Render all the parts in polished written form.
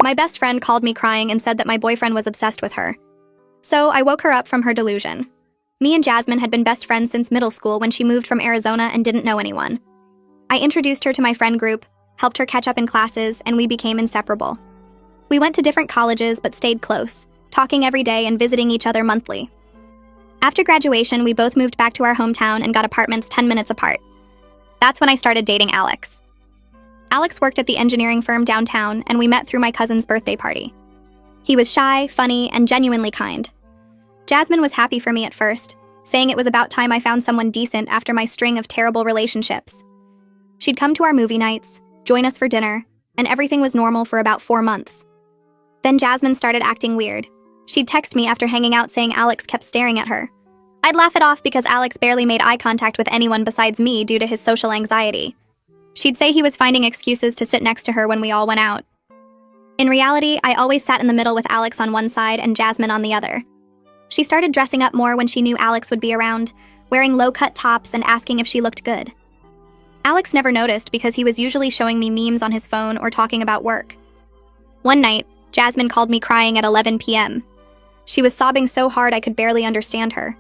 My best friend called me crying and said that my boyfriend was obsessed with her. So I woke her up from her delusion. Me and Jasmine had been best friends since middle school when she moved from Arizona and didn't know anyone. I introduced her to my friend group, helped her catch up in classes, and we became inseparable. We went to different colleges but stayed close, talking every day and visiting each other monthly. After graduation, we both moved back to our hometown and got apartments 10 minutes apart. That's when I started dating Alex. Alex worked at the engineering firm downtown, and we met through my cousin's birthday party. He was shy, funny, and genuinely kind. Jasmine was happy for me at first, saying it was about time I found someone decent after my string of terrible relationships. She'd come to our movie nights, join us for dinner, and everything was normal for about 4 months. Then Jasmine started acting weird. She'd text me after hanging out saying Alex kept staring at her. I'd laugh it off because Alex barely made eye contact with anyone besides me due to his social anxiety. She'd say he was finding excuses to sit next to her when we all went out. In reality, I always sat in the middle with Alex on one side and Jasmine on the other. She started dressing up more when she knew Alex would be around, wearing low-cut tops and asking if she looked good. Alex never noticed because he was usually showing me memes on his phone or talking about work. One night, Jasmine called me crying at 11 p.m. She was sobbing so hard I could barely understand her.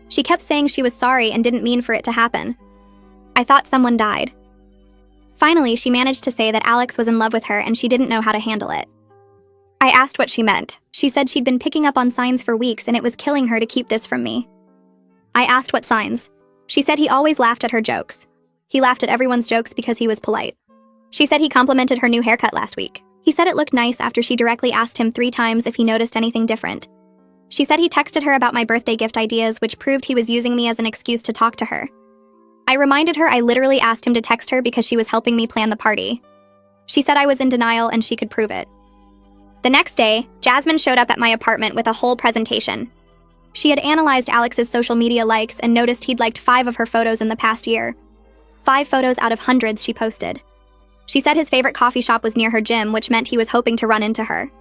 She kept saying she was sorry and didn't mean for it to happen. I thought someone died. Finally, she managed to say that Alex was in love with her and she didn't know how to handle it. I asked what she meant. She said she'd been picking up on signs for weeks and it was killing her to keep this from me. I asked what signs. She said he always laughed at her jokes. He laughed at everyone's jokes because he was polite. She said he complimented her new haircut last week. He said it looked nice after she directly asked him 3 times if he noticed anything different. She said he texted her about my birthday gift ideas, which proved he was using me as an excuse to talk to her. I reminded her I literally asked him to text her because she was helping me plan the party. She said I was in denial and she could prove it. The next day, Jasmine showed up at my apartment with a whole presentation. She had analyzed Alex's social media likes and noticed he'd liked 5 of her photos in the past year. 5 photos out of hundreds she posted. She said his favorite coffee shop was near her gym, which meant he was hoping to run into her.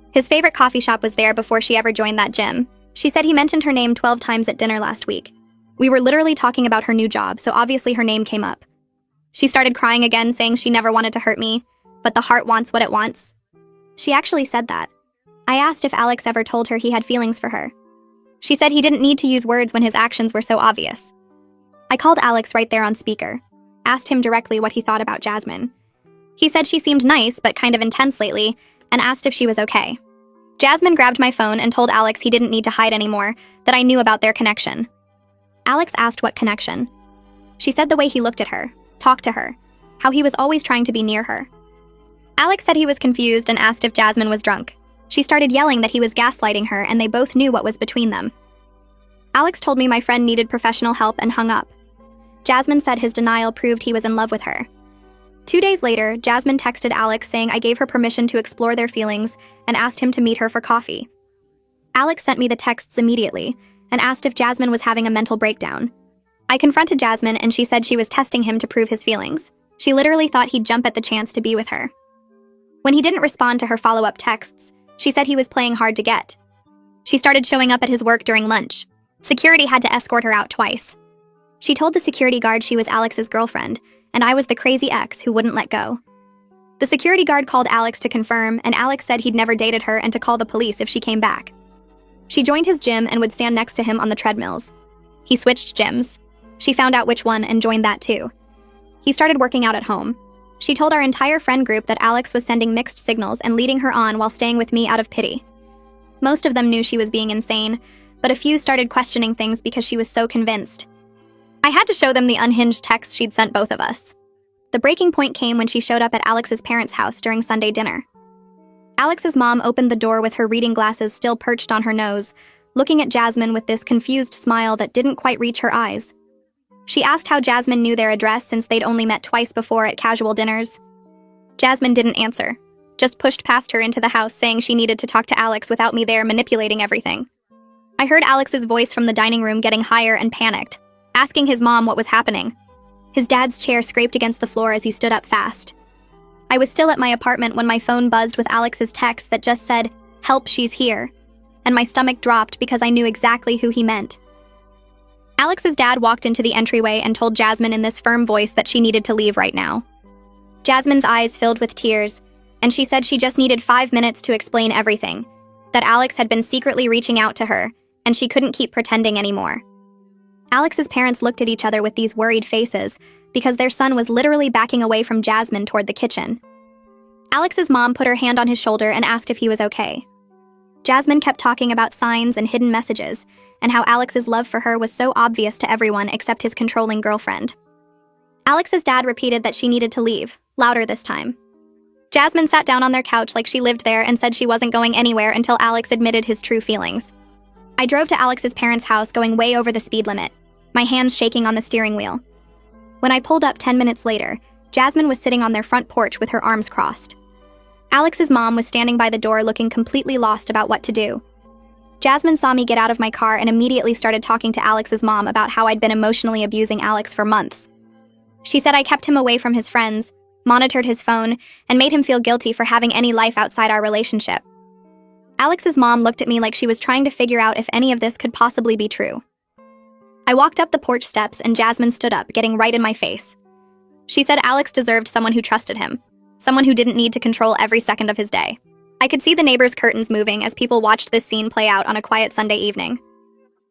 His favorite coffee shop was there before she ever joined that gym. She said he mentioned her name 12 times at dinner last week. We were literally talking about her new job, so obviously her name came up. She started crying again, saying she never wanted to hurt me, but the heart wants what it wants. She actually said that. I asked if Alex ever told her he had feelings for her. She said he didn't need to use words when his actions were so obvious. I called Alex right there on speaker, asked him directly what he thought about Jasmine. He said she seemed nice, but kind of intense lately, and asked if she was okay. Jasmine grabbed my phone and told Alex he didn't need to hide anymore, that I knew about their connection. Alex asked what connection. She said the way he looked at her, talked to her, how he was always trying to be near her. Alex said he was confused and asked if Jasmine was drunk. She started yelling that he was gaslighting her and they both knew what was between them. Alex told me my friend needed professional help and hung up. Jasmine said his denial proved he was in love with her. 2 days later, Jasmine texted Alex saying I gave her permission to explore their feelings and asked him to meet her for coffee. Alex sent me the texts immediately and asked if Jasmine was having a mental breakdown. I confronted Jasmine and she said she was testing him to prove his feelings. She literally thought he'd jump at the chance to be with her. When he didn't respond to her follow-up texts, she said he was playing hard to get. She started showing up at his work during lunch. Security had to escort her out twice. She told the security guard she was Alex's girlfriend, and I was the crazy ex who wouldn't let go. The security guard called Alex to confirm, and Alex said he'd never dated her and to call the police if she came back. She joined his gym and would stand next to him on the treadmills. He switched gyms. She found out which one and joined that too. He started working out at home. She told our entire friend group that Alex was sending mixed signals and leading her on while staying with me out of pity. Most of them knew she was being insane, but a few started questioning things because she was so convinced. I had to show them the unhinged text she'd sent both of us. The breaking point came when she showed up at Alex's parents' house during Sunday dinner. Alex's mom opened the door with her reading glasses still perched on her nose, looking at Jasmine with this confused smile that didn't quite reach her eyes. She asked how Jasmine knew their address since they'd only met twice before at casual dinners. Jasmine didn't answer, just pushed past her into the house saying she needed to talk to Alex without me there manipulating everything. I heard Alex's voice from the dining room getting higher and panicked, asking his mom what was happening. His dad's chair scraped against the floor as he stood up fast. I was still at my apartment when my phone buzzed with Alex's text that just said, "Help, she's here," and my stomach dropped because I knew exactly who he meant. Alex's dad walked into the entryway and told Jasmine in this firm voice that she needed to leave right now. Jasmine's eyes filled with tears, and she said she just needed 5 minutes to explain everything, that Alex had been secretly reaching out to her, and she couldn't keep pretending anymore. Alex's parents looked at each other with these worried faces because their son was literally backing away from Jasmine toward the kitchen. Alex's mom put her hand on his shoulder and asked if he was okay. Jasmine kept talking about signs and hidden messages, and how Alex's love for her was so obvious to everyone except his controlling girlfriend. Alex's dad repeated that she needed to leave, louder this time. Jasmine sat down on their couch like she lived there and said she wasn't going anywhere until Alex admitted his true feelings. I drove to Alex's parents' house going way over the speed limit, my hands shaking on the steering wheel. When I pulled up 10 minutes later, Jasmine was sitting on their front porch with her arms crossed. Alex's mom was standing by the door looking completely lost about what to do. Jasmine saw me get out of my car and immediately started talking to Alex's mom about how I'd been emotionally abusing Alex for months. She said I kept him away from his friends, monitored his phone, and made him feel guilty for having any life outside our relationship. Alex's mom looked at me like she was trying to figure out if any of this could possibly be true. I walked up the porch steps and Jasmine stood up, getting right in my face. She said Alex deserved someone who trusted him, someone who didn't need to control every second of his day. I could see the neighbors' curtains moving as people watched this scene play out on a quiet Sunday evening.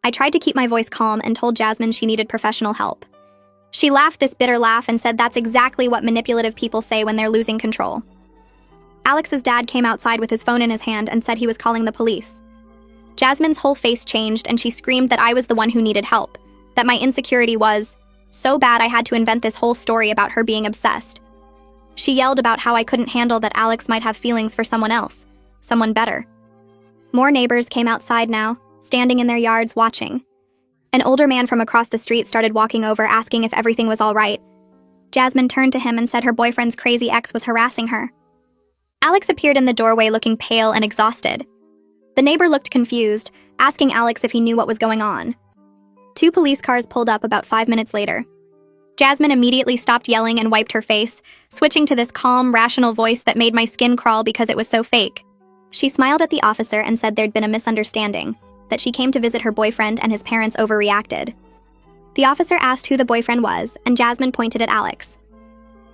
I tried to keep my voice calm and told Jasmine she needed professional help. She laughed this bitter laugh and said that's exactly what manipulative people say when they're losing control. Alex's dad came outside with his phone in his hand and said he was calling the police. Jasmine's whole face changed and she screamed that I was the one who needed help, that my insecurity was so bad I had to invent this whole story about her being obsessed. She yelled about how I couldn't handle that Alex might have feelings for someone else, someone better. More neighbors came outside now, standing in their yards watching. An older man from across the street started walking over asking if everything was all right. Jasmine turned to him and said her boyfriend's crazy ex was harassing her. Alex appeared in the doorway looking pale and exhausted. The neighbor looked confused, asking Alex if he knew what was going on. 2 police cars pulled up about 5 minutes later. Jasmine immediately stopped yelling and wiped her face, switching to this calm, rational voice that made my skin crawl because it was so fake. She smiled at the officer and said there'd been a misunderstanding, that she came to visit her boyfriend and his parents overreacted. The officer asked who the boyfriend was, and Jasmine pointed at Alex.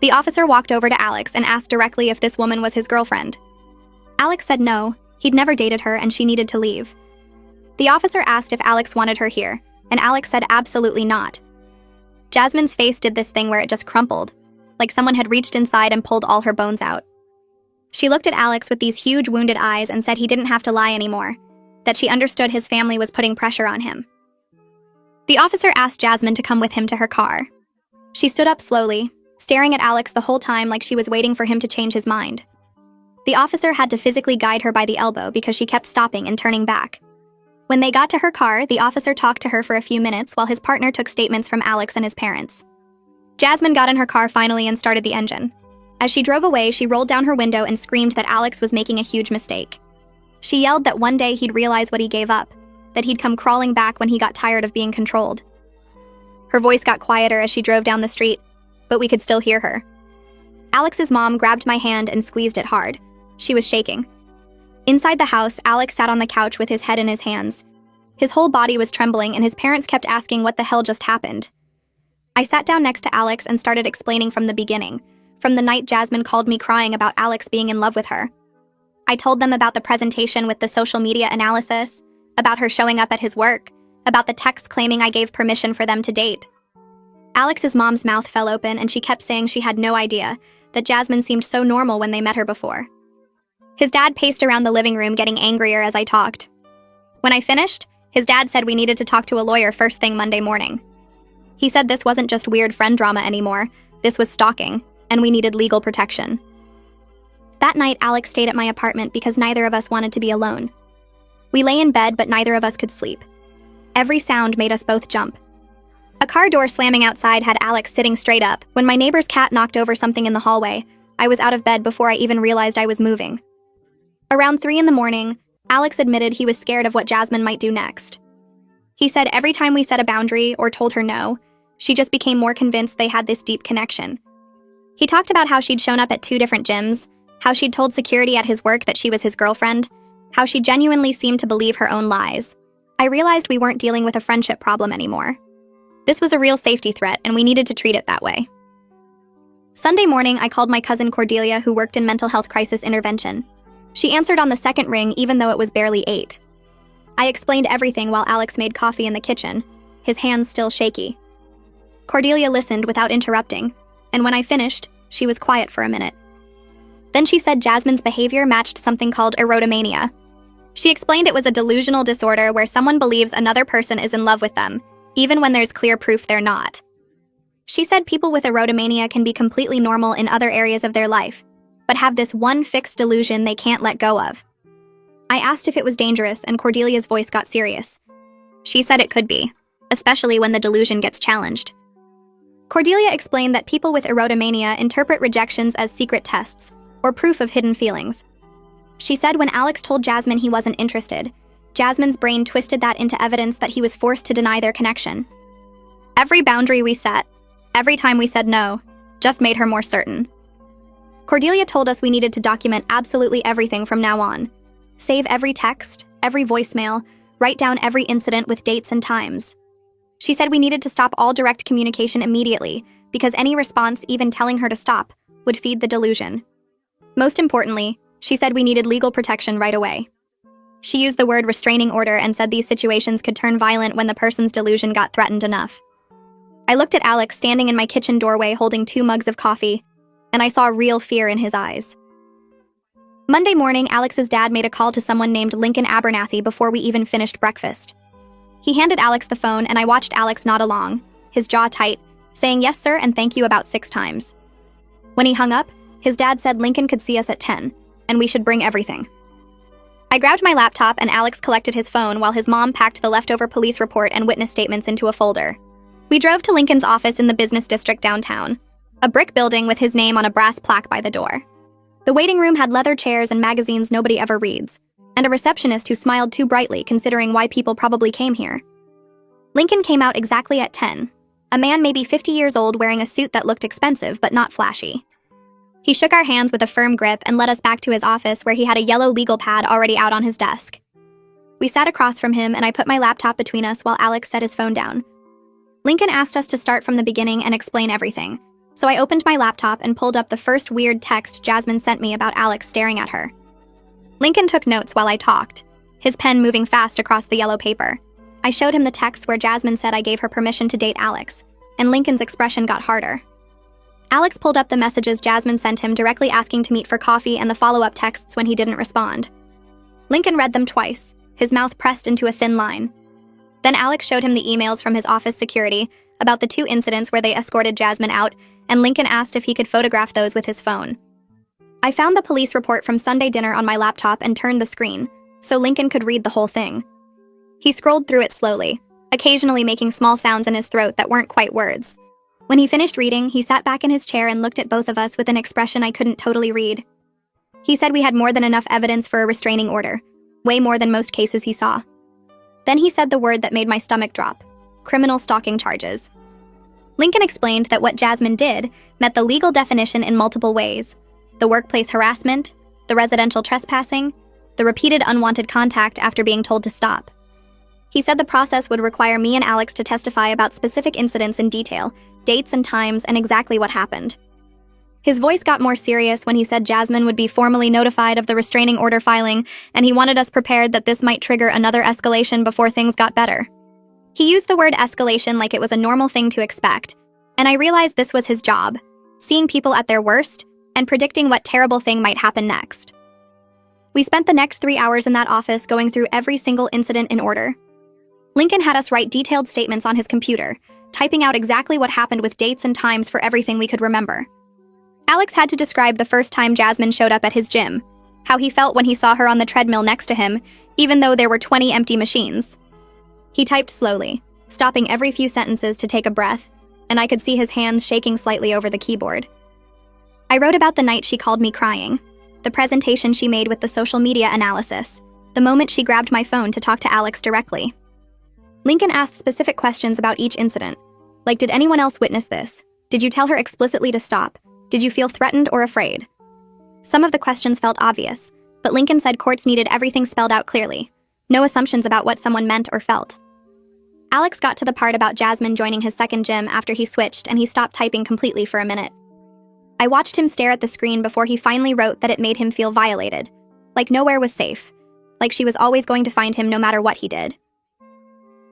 The officer walked over to Alex and asked directly if this woman was his girlfriend. Alex said no, he'd never dated her and she needed to leave. The officer asked if Alex wanted her here, and Alex said absolutely not. Jasmine's face did this thing where it just crumpled, like someone had reached inside and pulled all her bones out. She looked at Alex with these huge wounded eyes and said he didn't have to lie anymore, that she understood his family was putting pressure on him. The officer asked Jasmine to come with him to her car. She stood up slowly, staring at Alex the whole time like she was waiting for him to change his mind. The officer had to physically guide her by the elbow because she kept stopping and turning back. When they got to her car, the officer talked to her for a few minutes while his partner took statements from Alex and his parents. Jasmine got in her car finally and started the engine. As she drove away, she rolled down her window and screamed that Alex was making a huge mistake. She yelled that one day he'd realize what he gave up, that he'd come crawling back when he got tired of being controlled. Her voice got quieter as she drove down the street, but we could still hear her. Alex's mom grabbed my hand and squeezed it hard. She was shaking. Inside the house, Alex sat on the couch with his head in his hands. His whole body was trembling and his parents kept asking what the hell just happened. I sat down next to Alex and started explaining from the beginning, from the night Jasmine called me crying about Alex being in love with her. I told them about the presentation with the social media analysis, about her showing up at his work, about the text claiming I gave permission for them to date. Alex's mom's mouth fell open and she kept saying she had no idea, that Jasmine seemed so normal when they met her before. His dad paced around the living room getting angrier as I talked. When I finished, his dad said we needed to talk to a lawyer first thing Monday morning. He said this wasn't just weird friend drama anymore, this was stalking, and we needed legal protection. That night, Alex stayed at my apartment because neither of us wanted to be alone. We lay in bed, but neither of us could sleep. Every sound made us both jump. A car door slamming outside had Alex sitting straight up. When my neighbor's cat knocked over something in the hallway, I was out of bed before I even realized I was moving. Around 3 a.m, Alex admitted he was scared of what Jasmine might do next. He said every time we set a boundary or told her no, she just became more convinced they had this deep connection. He talked about how she'd shown up at 2 different gyms, how she'd told security at his work that she was his girlfriend, how she genuinely seemed to believe her own lies. I realized we weren't dealing with a friendship problem anymore. This was a real safety threat, and we needed to treat it that way. Sunday morning, I called my cousin Cordelia, who worked in mental health crisis intervention. She answered on the second ring, even though it was barely 8. I explained everything while Alex made coffee in the kitchen, his hands still shaky. Cordelia listened without interrupting, and when I finished, she was quiet for a minute. Then she said Jasmine's behavior matched something called erotomania. She explained it was a delusional disorder where someone believes another person is in love with them, even when there's clear proof they're not. She said people with erotomania can be completely normal in other areas of their life, but have this one fixed delusion they can't let go of. I asked if it was dangerous, and Cordelia's voice got serious. She said it could be, especially when the delusion gets challenged. Cordelia explained that people with erotomania interpret rejections as secret tests, or proof of hidden feelings. She said when Alex told Jasmine he wasn't interested, Jasmine's brain twisted that into evidence that he was forced to deny their connection. Every boundary we set, every time we said no, just made her more certain. Cordelia told us we needed to document absolutely everything from now on. Save every text, every voicemail, write down every incident with dates and times. She said we needed to stop all direct communication immediately, because any response, even telling her to stop, would feed the delusion. Most importantly, she said we needed legal protection right away. She used the word restraining order and said these situations could turn violent when the person's delusion got threatened enough. I looked at Alex standing in my kitchen doorway holding 2 mugs of coffee, and I saw real fear in his eyes. Monday morning, Alex's dad made a call to someone named Lincoln Abernathy before we even finished breakfast. He handed Alex the phone, and I watched Alex nod along, his jaw tight, saying yes sir and thank you about 6 times. When he hung up, his dad said Lincoln could see us at 10, and we should bring everything. I grabbed my laptop and Alex collected his phone while his mom packed the leftover police report and witness statements into a folder. We drove to Lincoln's office in the business district downtown, a brick building with his name on a brass plaque by the door. The waiting room had leather chairs and magazines nobody ever reads, and a receptionist who smiled too brightly considering why people probably came here. Lincoln came out exactly at 10, a man maybe 50 years old wearing a suit that looked expensive but not flashy. He shook our hands with a firm grip and led us back to his office where he had a yellow legal pad already out on his desk. We sat across from him and I put my laptop between us while Alex set his phone down. Lincoln asked us to start from the beginning and explain everything, so I opened my laptop and pulled up the first weird text Jasmine sent me about Alex staring at her. Lincoln took notes while I talked, his pen moving fast across the yellow paper. I showed him the text where Jasmine said I gave her permission to date Alex, and Lincoln's expression got harder. Alex pulled up the messages Jasmine sent him directly asking to meet for coffee and the follow-up texts when he didn't respond. Lincoln read them twice, his mouth pressed into a thin line. Then Alex showed him the emails from his office security about the 2 incidents where they escorted Jasmine out, and Lincoln asked if he could photograph those with his phone. I found the police report from Sunday dinner on my laptop and turned the screen, so Lincoln could read the whole thing. He scrolled through it slowly, occasionally making small sounds in his throat that weren't quite words. When he finished reading, he sat back in his chair and looked at both of us with an expression I couldn't totally read. He said we had more than enough evidence for a restraining order, way more than most cases he saw. Then he said the word that made my stomach drop: criminal stalking charges. Lincoln explained that what Jasmine did met the legal definition in multiple ways: the workplace harassment, the residential trespassing, the repeated unwanted contact after being told to stop. He said the process would require me and Alex to testify about specific incidents in detail, dates and times, and exactly what happened. His voice got more serious when he said Jasmine would be formally notified of the restraining order filing, and he wanted us prepared that this might trigger another escalation before things got better. He used the word escalation like it was a normal thing to expect, and I realized this was his job, seeing people at their worst and predicting what terrible thing might happen next. We spent the next 3 hours in that office going through every single incident in order. Lincoln had us write detailed statements on his computer, typing out exactly what happened with dates and times for everything we could remember. Alex had to describe the first time Jasmine showed up at his gym, how he felt when he saw her on the treadmill next to him, even though there were 20 empty machines. He typed slowly, stopping every few sentences to take a breath, and I could see his hands shaking slightly over the keyboard. I wrote about the night she called me crying, the presentation she made with the social media analysis, the moment she grabbed my phone to talk to Alex directly. Lincoln asked specific questions about each incident, like did anyone else witness this? Did you tell her explicitly to stop? Did you feel threatened or afraid? Some of the questions felt obvious, but Lincoln said courts needed everything spelled out clearly, no assumptions about what someone meant or felt. Alex got to the part about Jasmine joining his second gym after he switched and he stopped typing completely for a minute. I watched him stare at the screen before he finally wrote that it made him feel violated, like nowhere was safe, like she was always going to find him no matter what he did.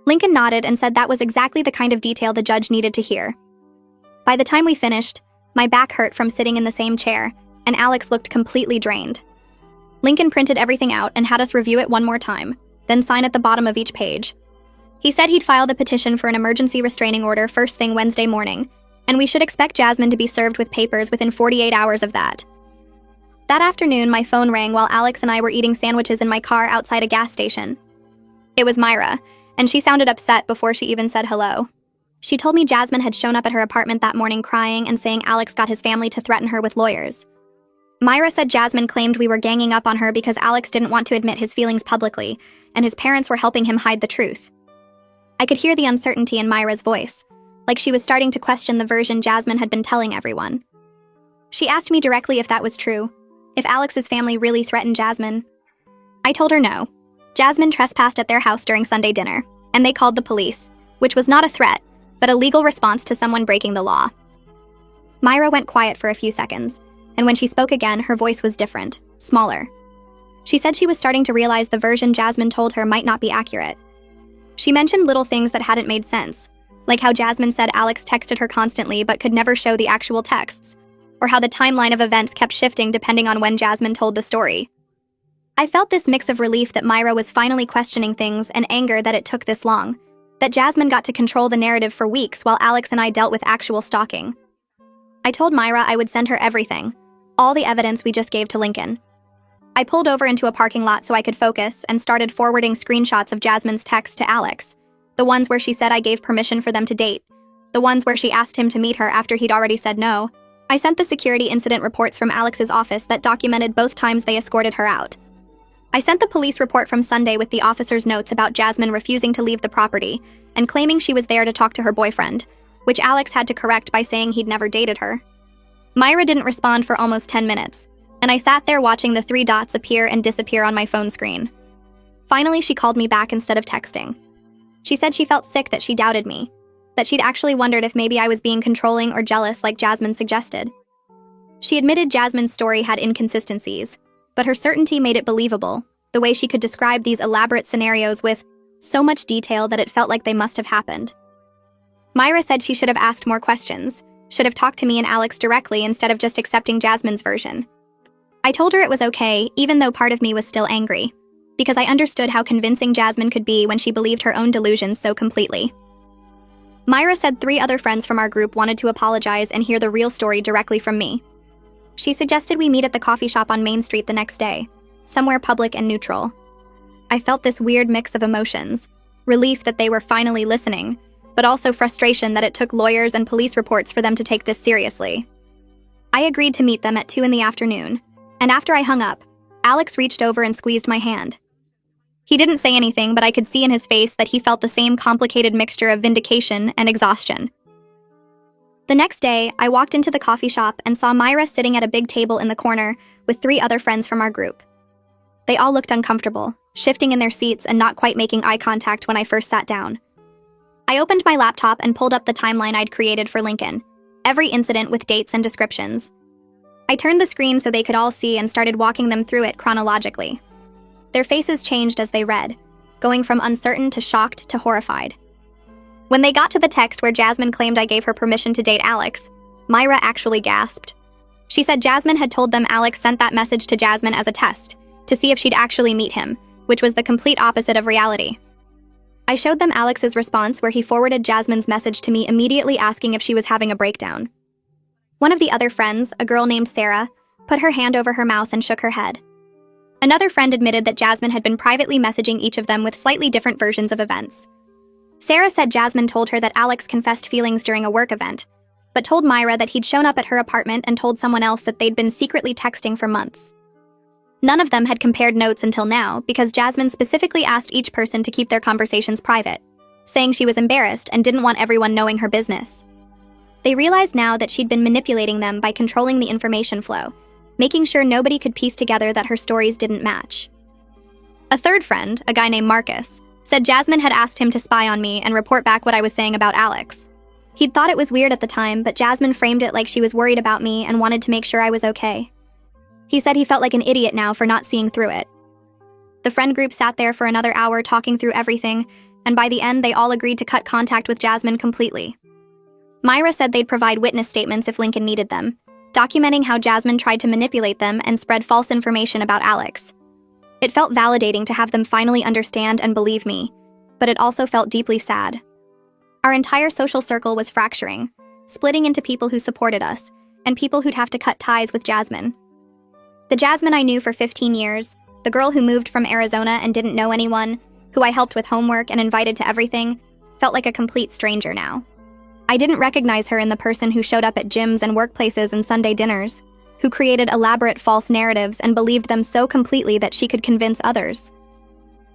Lincoln nodded and said that was exactly the kind of detail the judge needed to hear. By the time we finished, my back hurt from sitting in the same chair, and Alex looked completely drained. Lincoln printed everything out and had us review it one more time, then sign at the bottom of each page. He said he'd file the petition for an emergency restraining order first thing Wednesday morning, and we should expect Jasmine to be served with papers within 48 hours of that. That afternoon, my phone rang while Alex and I were eating sandwiches in my car outside a gas station. It was Myra, and she sounded upset before she even said hello. She told me Jasmine had shown up at her apartment that morning crying and saying Alex got his family to threaten her with lawyers. Myra said Jasmine claimed we were ganging up on her because Alex didn't want to admit his feelings publicly, and his parents were helping him hide the truth. I could hear the uncertainty in Myra's voice, like she was starting to question the version Jasmine had been telling everyone. She asked me directly if that was true, if Alex's family really threatened Jasmine. I told her no. Jasmine trespassed at their house during Sunday dinner, and they called the police, which was not a threat, but a legal response to someone breaking the law. Myra went quiet for a few seconds, and when she spoke again, her voice was different, smaller. She said she was starting to realize the version Jasmine told her might not be accurate. She mentioned little things that hadn't made sense, like how Jasmine said Alex texted her constantly but could never show the actual texts, or how the timeline of events kept shifting depending on when Jasmine told the story. I felt this mix of relief that Myra was finally questioning things and anger that it took this long, that Jasmine got to control the narrative for weeks while Alex and I dealt with actual stalking. I told Myra I would send her everything, all the evidence we just gave to Lincoln. I pulled over into a parking lot so I could focus and started forwarding screenshots of Jasmine's texts to Alex, the ones where she said I gave permission for them to date, the ones where she asked him to meet her after he'd already said no. I sent the security incident reports from Alex's office that documented both times they escorted her out. I sent the police report from Sunday with the officer's notes about Jasmine refusing to leave the property and claiming she was there to talk to her boyfriend, which Alex had to correct by saying he'd never dated her. Myra didn't respond for almost 10 minutes, and I sat there watching the 3 dots appear and disappear on my phone screen. Finally, she called me back instead of texting. She said she felt sick that she doubted me, that she'd actually wondered if maybe I was being controlling or jealous like Jasmine suggested. She admitted Jasmine's story had inconsistencies, but her certainty made it believable, the way she could describe these elaborate scenarios with so much detail that it felt like they must have happened. Myra said she should have asked more questions, should have talked to me and Alex directly instead of just accepting Jasmine's version. I told her it was okay, even though part of me was still angry, because I understood how convincing Jasmine could be when she believed her own delusions so completely. Myra said 3 other friends from our group wanted to apologize and hear the real story directly from me. She suggested we meet at the coffee shop on Main Street the next day, somewhere public and neutral. I felt this weird mix of emotions, relief that they were finally listening, but also frustration that it took lawyers and police reports for them to take this seriously. I agreed to meet them at 2 p.m, and after I hung up, Alex reached over and squeezed my hand. He didn't say anything, but I could see in his face that he felt the same complicated mixture of vindication and exhaustion. The next day, I walked into the coffee shop and saw Myra sitting at a big table in the corner with 3 other friends from our group. They all looked uncomfortable, shifting in their seats and not quite making eye contact when I first sat down. I opened my laptop and pulled up the timeline I'd created for Lincoln, every incident with dates and descriptions. I turned the screen so they could all see and started walking them through it chronologically. Their faces changed as they read, going from uncertain to shocked to horrified. When they got to the text where Jasmine claimed I gave her permission to date Alex, Myra actually gasped. She said Jasmine had told them Alex sent that message to Jasmine as a test, to see if she'd actually meet him, which was the complete opposite of reality. I showed them Alex's response where he forwarded Jasmine's message to me immediately asking if she was having a breakdown. One of the other friends, a girl named Sarah, put her hand over her mouth and shook her head. Another friend admitted that Jasmine had been privately messaging each of them with slightly different versions of events. Sarah said Jasmine told her that Alex confessed feelings during a work event, but told Myra that he'd shown up at her apartment and told someone else that they'd been secretly texting for months. None of them had compared notes until now because Jasmine specifically asked each person to keep their conversations private, saying she was embarrassed and didn't want everyone knowing her business. They realized now that she'd been manipulating them by controlling the information flow, making sure nobody could piece together that her stories didn't match. A third friend, a guy named Marcus, said Jasmine had asked him to spy on me and report back what I was saying about Alex. He'd thought it was weird at the time, but Jasmine framed it like she was worried about me and wanted to make sure I was okay. He said he felt like an idiot now for not seeing through it. The friend group sat there for another hour talking through everything, and by the end they all agreed to cut contact with Jasmine completely. Myra said they'd provide witness statements if Lincoln needed them, documenting how Jasmine tried to manipulate them and spread false information about Alex. It felt validating to have them finally understand and believe me, but it also felt deeply sad. Our entire social circle was fracturing, splitting into people who supported us, and people who'd have to cut ties with Jasmine. The Jasmine I knew for 15 years, the girl who moved from Arizona and didn't know anyone, who I helped with homework and invited to everything, felt like a complete stranger now. I didn't recognize her in the person who showed up at gyms and workplaces and Sunday dinners, who created elaborate false narratives and believed them so completely that she could convince others.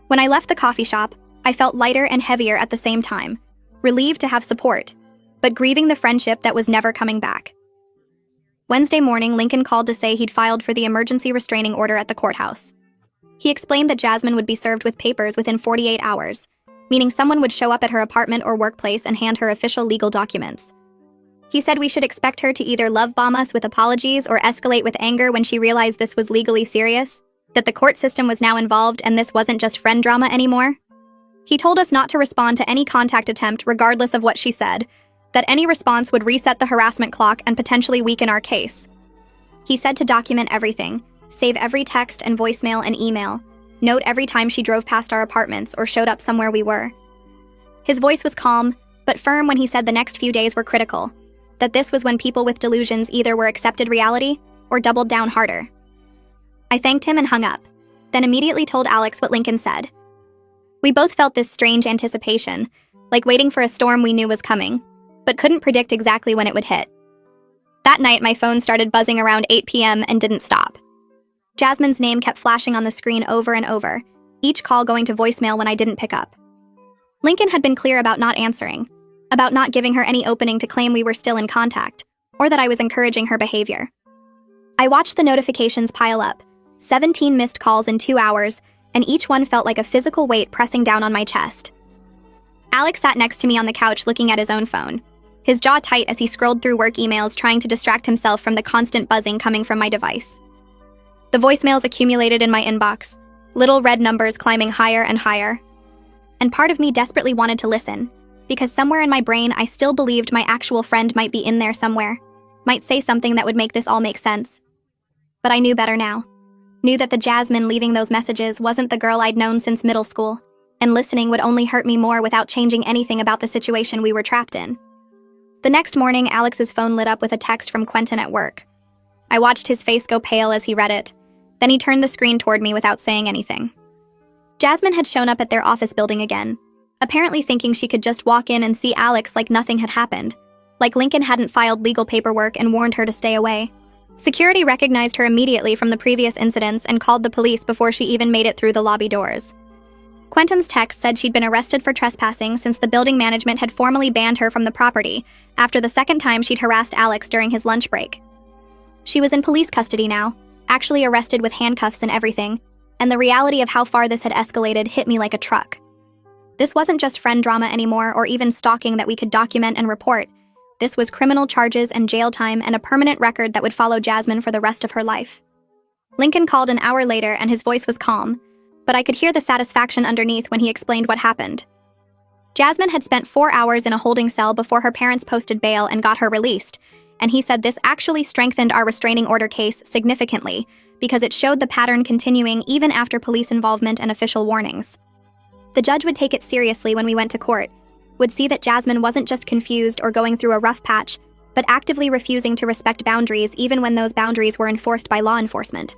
When I left the coffee shop, I felt lighter and heavier at the same time, relieved to have support, but grieving the friendship that was never coming back. Wednesday morning, Lincoln called to say he'd filed for the emergency restraining order at the courthouse. He explained that Jasmine would be served with papers within 48 hours, meaning someone would show up at her apartment or workplace and hand her official legal documents. He said we should expect her to either love bomb us with apologies or escalate with anger when she realized this was legally serious, that the court system was now involved and this wasn't just friend drama anymore. He told us not to respond to any contact attempt regardless of what she said, that any response would reset the harassment clock and potentially weaken our case. He said to document everything, save every text and voicemail and email, note every time she drove past our apartments or showed up somewhere we were. His voice was calm, but firm when he said the next few days were critical, that this was when people with delusions either were accepted reality or doubled down harder. I thanked him and hung up, then immediately told Alex what Lincoln said. We both felt this strange anticipation, like waiting for a storm we knew was coming, but couldn't predict exactly when it would hit. That night, my phone started buzzing around 8 p.m. and didn't stop. Jasmine's name kept flashing on the screen over and over, each call going to voicemail when I didn't pick up. Lincoln had been clear about not answering, about not giving her any opening to claim we were still in contact, or that I was encouraging her behavior. I watched the notifications pile up, 17 missed calls in 2 hours, and each one felt like a physical weight pressing down on my chest. Alex sat next to me on the couch looking at his own phone, his jaw tight as he scrolled through work emails trying to distract himself from the constant buzzing coming from my device. The voicemails accumulated in my inbox, little red numbers climbing higher and higher. And part of me desperately wanted to listen, because somewhere in my brain I still believed my actual friend might be in there somewhere, might say something that would make this all make sense. But I knew better now. Knew that the Jasmine leaving those messages wasn't the girl I'd known since middle school, and listening would only hurt me more without changing anything about the situation we were trapped in. The next morning, Alex's phone lit up with a text from Quentin at work. I watched his face go pale as he read it. Then he turned the screen toward me without saying anything. Jasmine had shown up at their office building again, apparently thinking she could just walk in and see Alex like nothing had happened, like Lincoln hadn't filed legal paperwork and warned her to stay away. Security recognized her immediately from the previous incidents and called the police before she even made it through the lobby doors. Quentin's text said she'd been arrested for trespassing since the building management had formally banned her from the property after the second time she'd harassed Alex during his lunch break. She was in police custody now, actually arrested with handcuffs and everything, and the reality of how far this had escalated hit me like a truck. This wasn't just friend drama anymore or even stalking that we could document and report. This was criminal charges and jail time and a permanent record that would follow Jasmine for the rest of her life. Lincoln called an hour later and his voice was calm, but I could hear the satisfaction underneath when he explained what happened. Jasmine had spent 4 hours in a holding cell before her parents posted bail and got her released, and he said this actually strengthened our restraining order case significantly because it showed the pattern continuing even after police involvement and official warnings. The judge would take it seriously when we went to court, would see that Jasmine wasn't just confused or going through a rough patch, but actively refusing to respect boundaries even when those boundaries were enforced by law enforcement.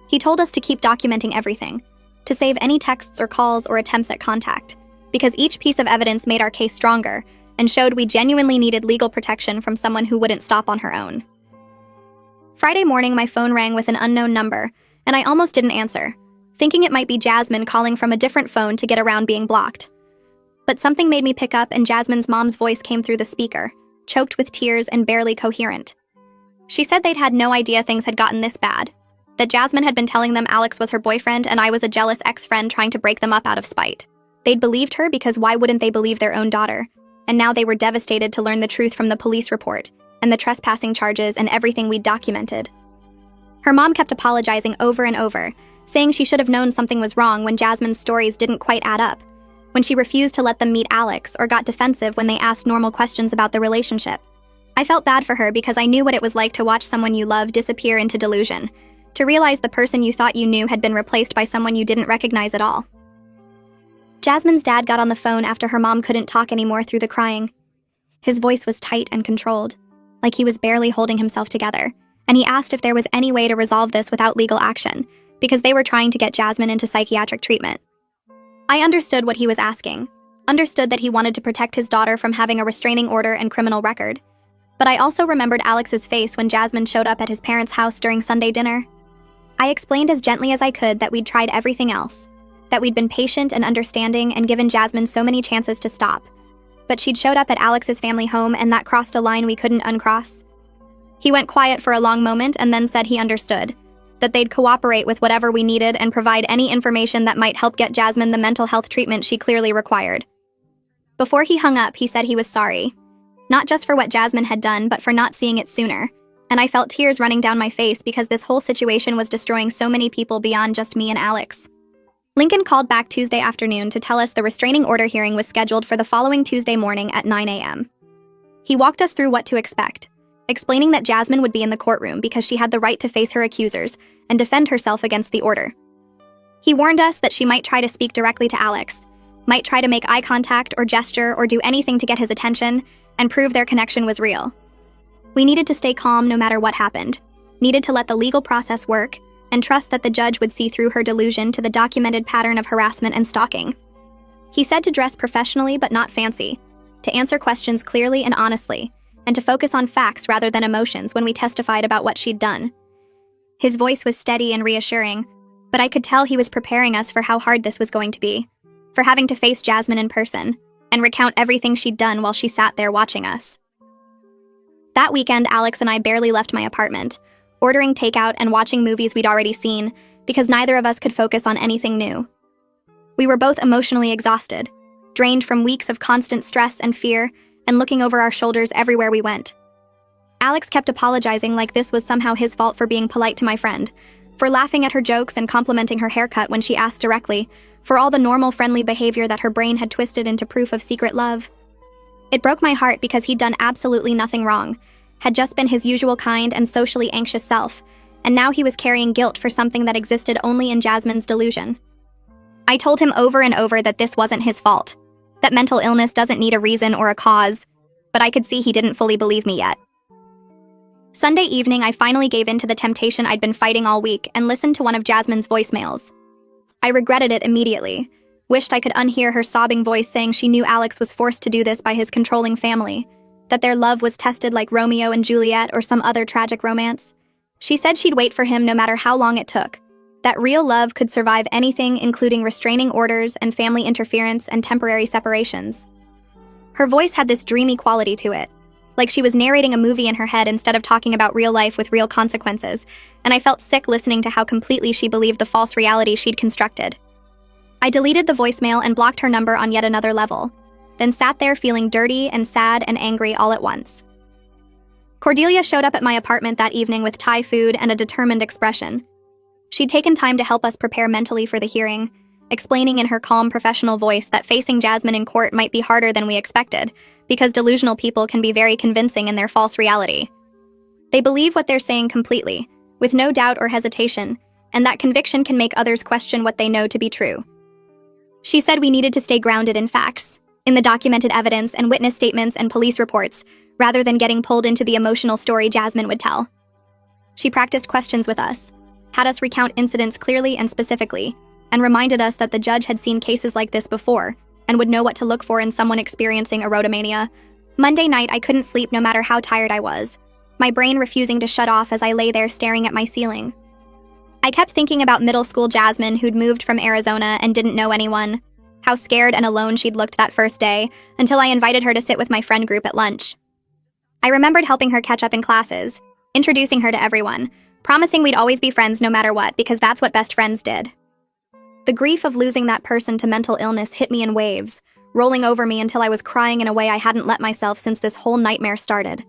He told us to keep documenting everything, to save any texts or calls or attempts at contact, because each piece of evidence made our case stronger and showed we genuinely needed legal protection from someone who wouldn't stop on her own. Friday morning, my phone rang with an unknown number, and I almost didn't answer, thinking it might be Jasmine calling from a different phone to get around being blocked. But something made me pick up and Jasmine's mom's voice came through the speaker, choked with tears and barely coherent. She said they'd had no idea things had gotten this bad, that Jasmine had been telling them Alex was her boyfriend and I was a jealous ex-friend trying to break them up out of spite. They'd believed her because why wouldn't they believe their own daughter? and now they were devastated to learn the truth from the police report and the trespassing charges and everything we'd documented. Her mom kept apologizing over and over, saying she should have known something was wrong when Jasmine's stories didn't quite add up, when she refused to let them meet Alex or got defensive when they asked normal questions about the relationship. I felt bad for her because I knew what it was like to watch someone you love disappear into delusion, to realize the person you thought you knew had been replaced by someone you didn't recognize at all. Jasmine's dad got on the phone after her mom couldn't talk anymore through the crying. His voice was tight and controlled, like he was barely holding himself together, and he asked if there was any way to resolve this without legal action, because they were trying to get Jasmine into psychiatric treatment. I understood what he was asking, understood that he wanted to protect his daughter from having a restraining order and criminal record. But I also remembered Alex's face when Jasmine showed up at his parents' house during Sunday dinner. I explained as gently as I could that we'd tried everything else, that we'd been patient and understanding and given Jasmine so many chances to stop. But she'd showed up at Alex's family home and that crossed a line we couldn't uncross. He went quiet for a long moment and then said he understood, that they'd cooperate with whatever we needed and provide any information that might help get Jasmine the mental health treatment she clearly required. Before he hung up, he said he was sorry. Not just for what Jasmine had done, but for not seeing it sooner. And I felt tears running down my face because this whole situation was destroying so many people beyond just me and Alex. Lincoln called back Tuesday afternoon to tell us the restraining order hearing was scheduled for the following Tuesday morning at 9 a.m. He walked us through what to expect, explaining that Jasmine would be in the courtroom because she had the right to face her accusers and defend herself against the order. He warned us that she might try to speak directly to Alex, might try to make eye contact or gesture or do anything to get his attention and prove their connection was real. We needed to stay calm no matter what happened, needed to let the legal process work, and trust that the judge would see through her delusion to the documented pattern of harassment and stalking. He said to dress professionally but not fancy, to answer questions clearly and honestly, and to focus on facts rather than emotions when we testified about what she'd done. His voice was steady and reassuring, but I could tell he was preparing us for how hard this was going to be, for having to face Jasmine in person, and recount everything she'd done while she sat there watching us. That weekend, Alex and I barely left my apartment, ordering takeout and watching movies we'd already seen, because neither of us could focus on anything new. We were both emotionally exhausted, drained from weeks of constant stress and fear, and looking over our shoulders everywhere we went. Alex kept apologizing like this was somehow his fault for being polite to my friend, for laughing at her jokes and complimenting her haircut when she asked directly, for all the normal friendly behavior that her brain had twisted into proof of secret love. It broke my heart because he'd done absolutely nothing wrong, had just been his usual kind and socially anxious self, and now he was carrying guilt for something that existed only in Jasmine's delusion. I told him over and over that this wasn't his fault, that mental illness doesn't need a reason or a cause, but I could see he didn't fully believe me yet. Sunday evening, I finally gave in to the temptation I'd been fighting all week and listened to one of Jasmine's voicemails. I regretted it immediately, wished I could unhear her sobbing voice saying she knew Alex was forced to do this by his controlling family, that their love was tested like Romeo and Juliet or some other tragic romance. She said she'd wait for him no matter how long it took, that real love could survive anything including restraining orders and family interference and temporary separations. Her voice had this dreamy quality to it, like she was narrating a movie in her head instead of talking about real life with real consequences, and I felt sick listening to how completely she believed the false reality she'd constructed. I deleted the voicemail and blocked her number on yet another level, then sat there feeling dirty and sad and angry all at once. Cordelia showed up at my apartment that evening with Thai food and a determined expression. She'd taken time to help us prepare mentally for the hearing, explaining in her calm professional voice that facing Jasmine in court might be harder than we expected, because delusional people can be very convincing in their false reality. They believe what they're saying completely, with no doubt or hesitation, and that conviction can make others question what they know to be true. She said we needed to stay grounded in facts, in the documented evidence and witness statements and police reports, rather than getting pulled into the emotional story Jasmine would tell. She practiced questions with us, had us recount incidents clearly and specifically, and reminded us that the judge had seen cases like this before, and would know what to look for in someone experiencing erotomania. Monday night, I couldn't sleep no matter how tired I was, my brain refusing to shut off as I lay there staring at my ceiling. I kept thinking about middle school Jasmine who'd moved from Arizona and didn't know anyone, how scared and alone she'd looked that first day, until I invited her to sit with my friend group at lunch. I remembered helping her catch up in classes, introducing her to everyone, promising we'd always be friends no matter what because that's what best friends did. The grief of losing that person to mental illness hit me in waves, rolling over me until I was crying in a way I hadn't let myself since this whole nightmare started.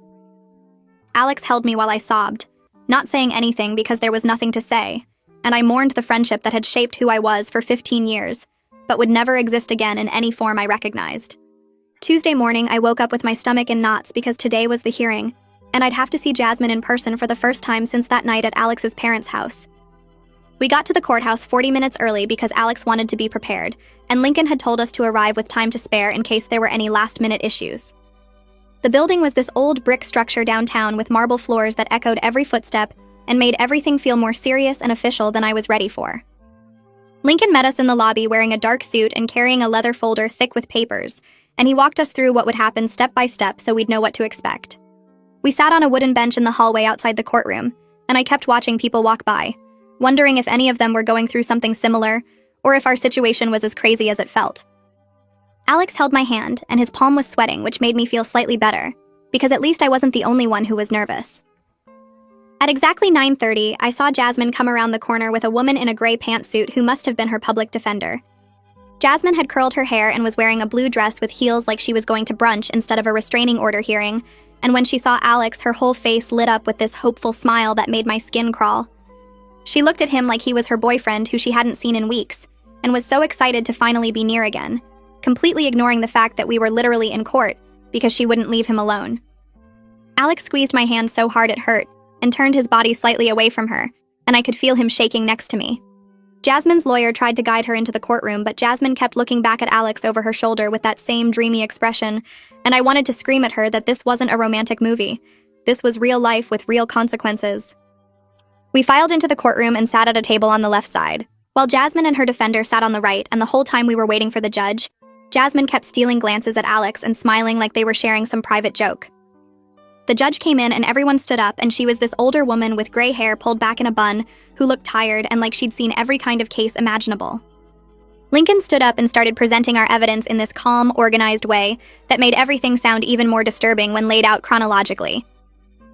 Alex held me while I sobbed, not saying anything because there was nothing to say, and I mourned the friendship that had shaped who I was for 15 years, but would never exist again in any form I recognized. Tuesday morning, I woke up with my stomach in knots because today was the hearing, and I'd have to see Jasmine in person for the first time since that night at Alex's parents' house. We got to the courthouse 40 minutes early because Alex wanted to be prepared, and Lincoln had told us to arrive with time to spare in case there were any last-minute issues. The building was this old brick structure downtown with marble floors that echoed every footstep and made everything feel more serious and official than I was ready for. Lincoln met us in the lobby wearing a dark suit and carrying a leather folder thick with papers, and he walked us through what would happen step by step so we'd know what to expect. We sat on a wooden bench in the hallway outside the courtroom, and I kept watching people walk by, wondering if any of them were going through something similar, or if our situation was as crazy as it felt. Alex held my hand, and his palm was sweating, which made me feel slightly better, because at least I wasn't the only one who was nervous. At exactly 9:30, I saw Jasmine come around the corner with a woman in a gray pantsuit who must have been her public defender. Jasmine had curled her hair and was wearing a blue dress with heels like she was going to brunch instead of a restraining order hearing, and when she saw Alex, her whole face lit up with this hopeful smile that made my skin crawl. She looked at him like he was her boyfriend who she hadn't seen in weeks, and was so excited to finally be near again, completely ignoring the fact that we were literally in court because she wouldn't leave him alone. Alex squeezed my hand so hard it hurt, and turned his body slightly away from her, and I could feel him shaking next to me. Jasmine's lawyer tried to guide her into the courtroom, but Jasmine kept looking back at Alex over her shoulder with that same dreamy expression, and I wanted to scream at her that this wasn't a romantic movie. This was real life with real consequences. We filed into the courtroom and sat at a table on the left side, while Jasmine and her defender sat on the right, and the whole time we were waiting for the judge, Jasmine kept stealing glances at Alex and smiling like they were sharing some private joke. The judge came in and everyone stood up, and she was this older woman with gray hair pulled back in a bun who looked tired and like she'd seen every kind of case imaginable. Lincoln stood up and started presenting our evidence in this calm, organized way that made everything sound even more disturbing when laid out chronologically.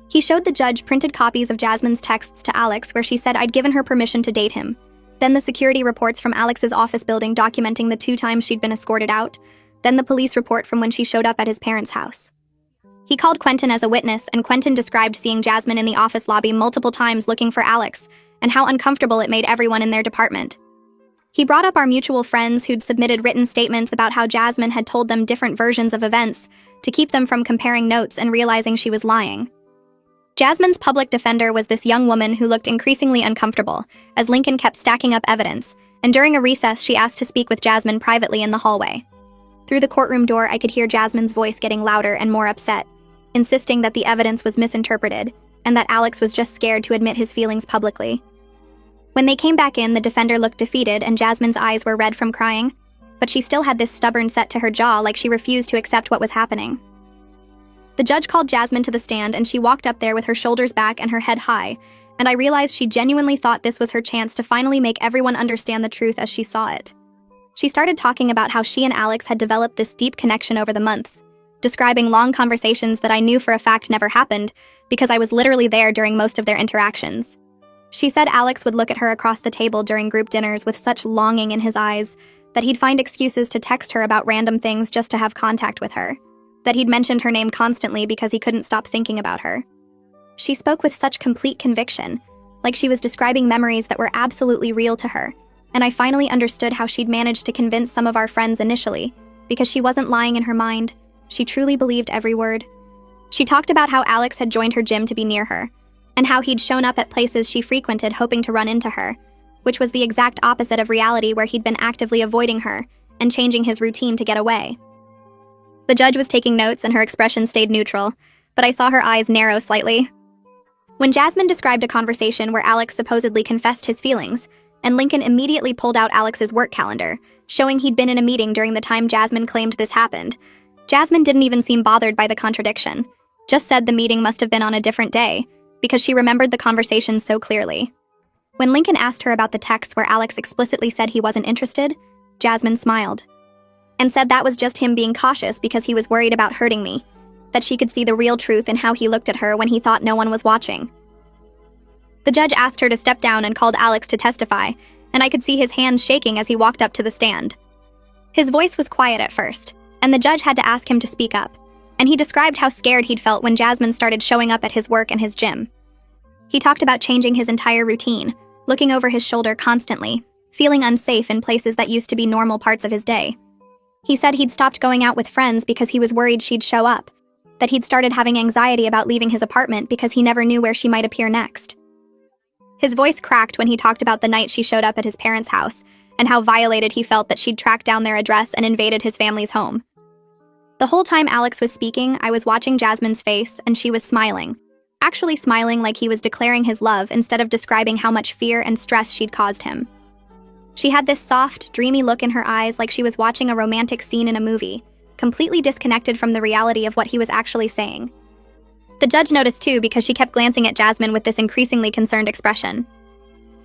He showed the judge printed copies of Jasmine's texts to Alex where she said I'd given her permission to date him, then the security reports from Alex's office building documenting the 2 times she'd been escorted out, then the police report from when she showed up at his parents' house. He called Quentin as a witness, and Quentin described seeing Jasmine in the office lobby multiple times looking for Alex, and how uncomfortable it made everyone in their department. He brought up our mutual friends who'd submitted written statements about how Jasmine had told them different versions of events to keep them from comparing notes and realizing she was lying. Jasmine's public defender was this young woman who looked increasingly uncomfortable as Lincoln kept stacking up evidence, and during a recess she asked to speak with Jasmine privately in the hallway. Through the courtroom door, I could hear Jasmine's voice getting louder and more upset, insisting that the evidence was misinterpreted and that Alex was just scared to admit his feelings publicly. When they came back in, the defender looked defeated and Jasmine's eyes were red from crying, but she still had this stubborn set to her jaw like she refused to accept what was happening. The judge called Jasmine to the stand and she walked up there with her shoulders back and her head high, and I realized she genuinely thought this was her chance to finally make everyone understand the truth as she saw it. She started talking about how she and Alex had developed this deep connection over the months, describing long conversations that I knew for a fact never happened because I was literally there during most of their interactions. She said Alex would look at her across the table during group dinners with such longing in his eyes that he'd find excuses to text her about random things just to have contact with her, that he'd mentioned her name constantly because he couldn't stop thinking about her. She spoke with such complete conviction, like she was describing memories that were absolutely real to her, and I finally understood how she'd managed to convince some of our friends initially, because she wasn't lying in her mind. She truly believed every word. She talked about how Alex had joined her gym to be near her, and how he'd shown up at places she frequented hoping to run into her, which was the exact opposite of reality where he'd been actively avoiding her and changing his routine to get away. The judge was taking notes and her expression stayed neutral, but I saw her eyes narrow slightly. When Jasmine described a conversation where Alex supposedly confessed his feelings, and Lincoln immediately pulled out Alex's work calendar, showing he'd been in a meeting during the time Jasmine claimed this happened, Jasmine didn't even seem bothered by the contradiction, just said the meeting must have been on a different day, because she remembered the conversation so clearly. When Lincoln asked her about the text where Alex explicitly said he wasn't interested, Jasmine smiled, and said that was just him being cautious because he was worried about hurting me, that she could see the real truth in how he looked at her when he thought no one was watching. The judge asked her to step down and called Alex to testify, and I could see his hands shaking as he walked up to the stand. His voice was quiet at first, and the judge had to ask him to speak up, and he described how scared he'd felt when Jasmine started showing up at his work and his gym. He talked about changing his entire routine, looking over his shoulder constantly, feeling unsafe in places that used to be normal parts of his day. He said he'd stopped going out with friends because he was worried she'd show up, that he'd started having anxiety about leaving his apartment because he never knew where she might appear next. His voice cracked when he talked about the night she showed up at his parents' house, and how violated he felt that she'd tracked down their address and invaded his family's home. The whole time Alex was speaking, I was watching Jasmine's face, and she was smiling. Actually smiling like he was declaring his love instead of describing how much fear and stress she'd caused him. She had this soft, dreamy look in her eyes like she was watching a romantic scene in a movie, completely disconnected from the reality of what he was actually saying. The judge noticed too because she kept glancing at Jasmine with this increasingly concerned expression.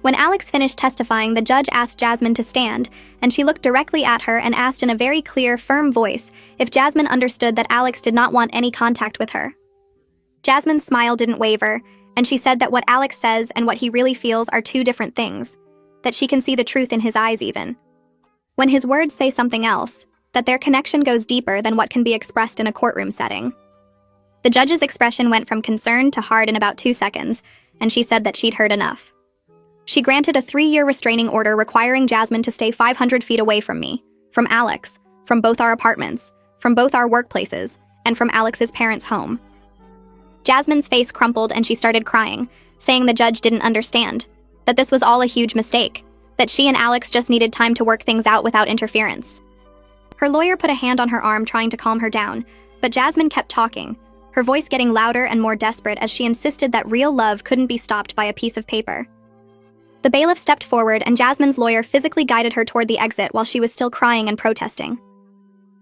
When Alex finished testifying, the judge asked Jasmine to stand, and she looked directly at her and asked in a very clear, firm voice if Jasmine understood that Alex did not want any contact with her. Jasmine's smile didn't waver, and she said that what Alex says and what he really feels are two different things, that she can see the truth in his eyes even. When his words say something else, that their connection goes deeper than what can be expressed in a courtroom setting. The judge's expression went from concern to hard in about 2 seconds, and she said that she'd heard enough. She granted a 3-year restraining order requiring Jasmine to stay 500 feet away from me, from Alex, from both our apartments, from both our workplaces, and from Alex's parents' home. Jasmine's face crumpled and she started crying, saying the judge didn't understand, that this was all a huge mistake, that she and Alex just needed time to work things out without interference. Her lawyer put a hand on her arm trying to calm her down, but Jasmine kept talking, her voice getting louder and more desperate as she insisted that real love couldn't be stopped by a piece of paper. The bailiff stepped forward and Jasmine's lawyer physically guided her toward the exit while she was still crying and protesting.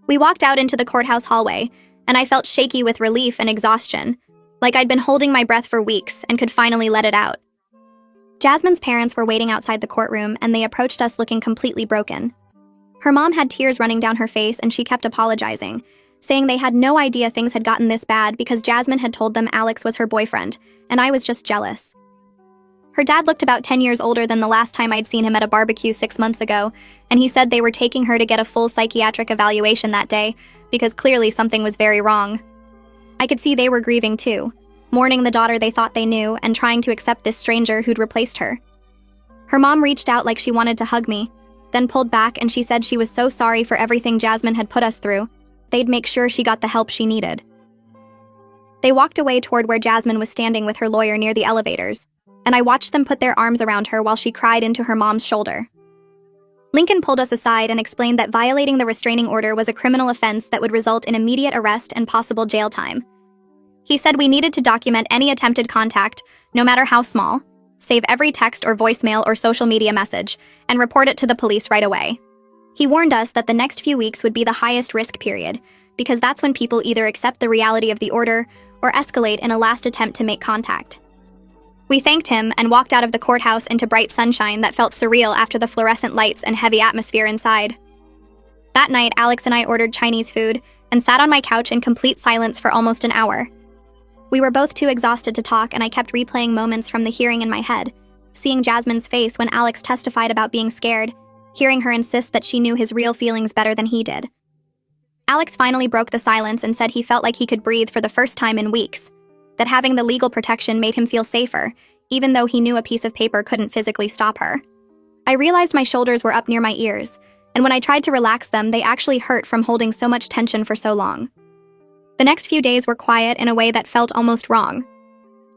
We walked out into the courthouse hallway, and I felt shaky with relief and exhaustion, like I'd been holding my breath for weeks and could finally let it out. Jasmine's parents were waiting outside the courtroom, and they approached us looking completely broken. Her mom had tears running down her face, and she kept apologizing, saying they had no idea things had gotten this bad because Jasmine had told them Alex was her boyfriend, and I was just jealous. Her dad looked about 10 years older than the last time I'd seen him at a barbecue 6 months ago, and he said they were taking her to get a full psychiatric evaluation that day because clearly something was very wrong. I could see they were grieving too, mourning the daughter they thought they knew and trying to accept this stranger who'd replaced her. Her mom reached out like she wanted to hug me, then pulled back, and she said she was so sorry for everything Jasmine had put us through. They'd make sure she got the help she needed. They walked away toward where Jasmine was standing with her lawyer near the elevators, and I watched them put their arms around her while she cried into her mom's shoulder. Lincoln pulled us aside and explained that violating the restraining order was a criminal offense that would result in immediate arrest and possible jail time. He said we needed to document any attempted contact, no matter how small, save every text or voicemail or social media message, and report it to the police right away. He warned us that the next few weeks would be the highest risk period, because that's when people either accept the reality of the order or escalate in a last attempt to make contact. We thanked him and walked out of the courthouse into bright sunshine that felt surreal after the fluorescent lights and heavy atmosphere inside. That night, Alex and I ordered Chinese food and sat on my couch in complete silence for almost an hour. We were both too exhausted to talk, and I kept replaying moments from the hearing in my head, seeing Jasmine's face when Alex testified about being scared, hearing her insist that she knew his real feelings better than he did. Alex finally broke the silence and said he felt like he could breathe for the first time in weeks, that having the legal protection made him feel safer, even though he knew a piece of paper couldn't physically stop her. I realized my shoulders were up near my ears, and when I tried to relax them, they actually hurt from holding so much tension for so long. The next few days were quiet in a way that felt almost wrong.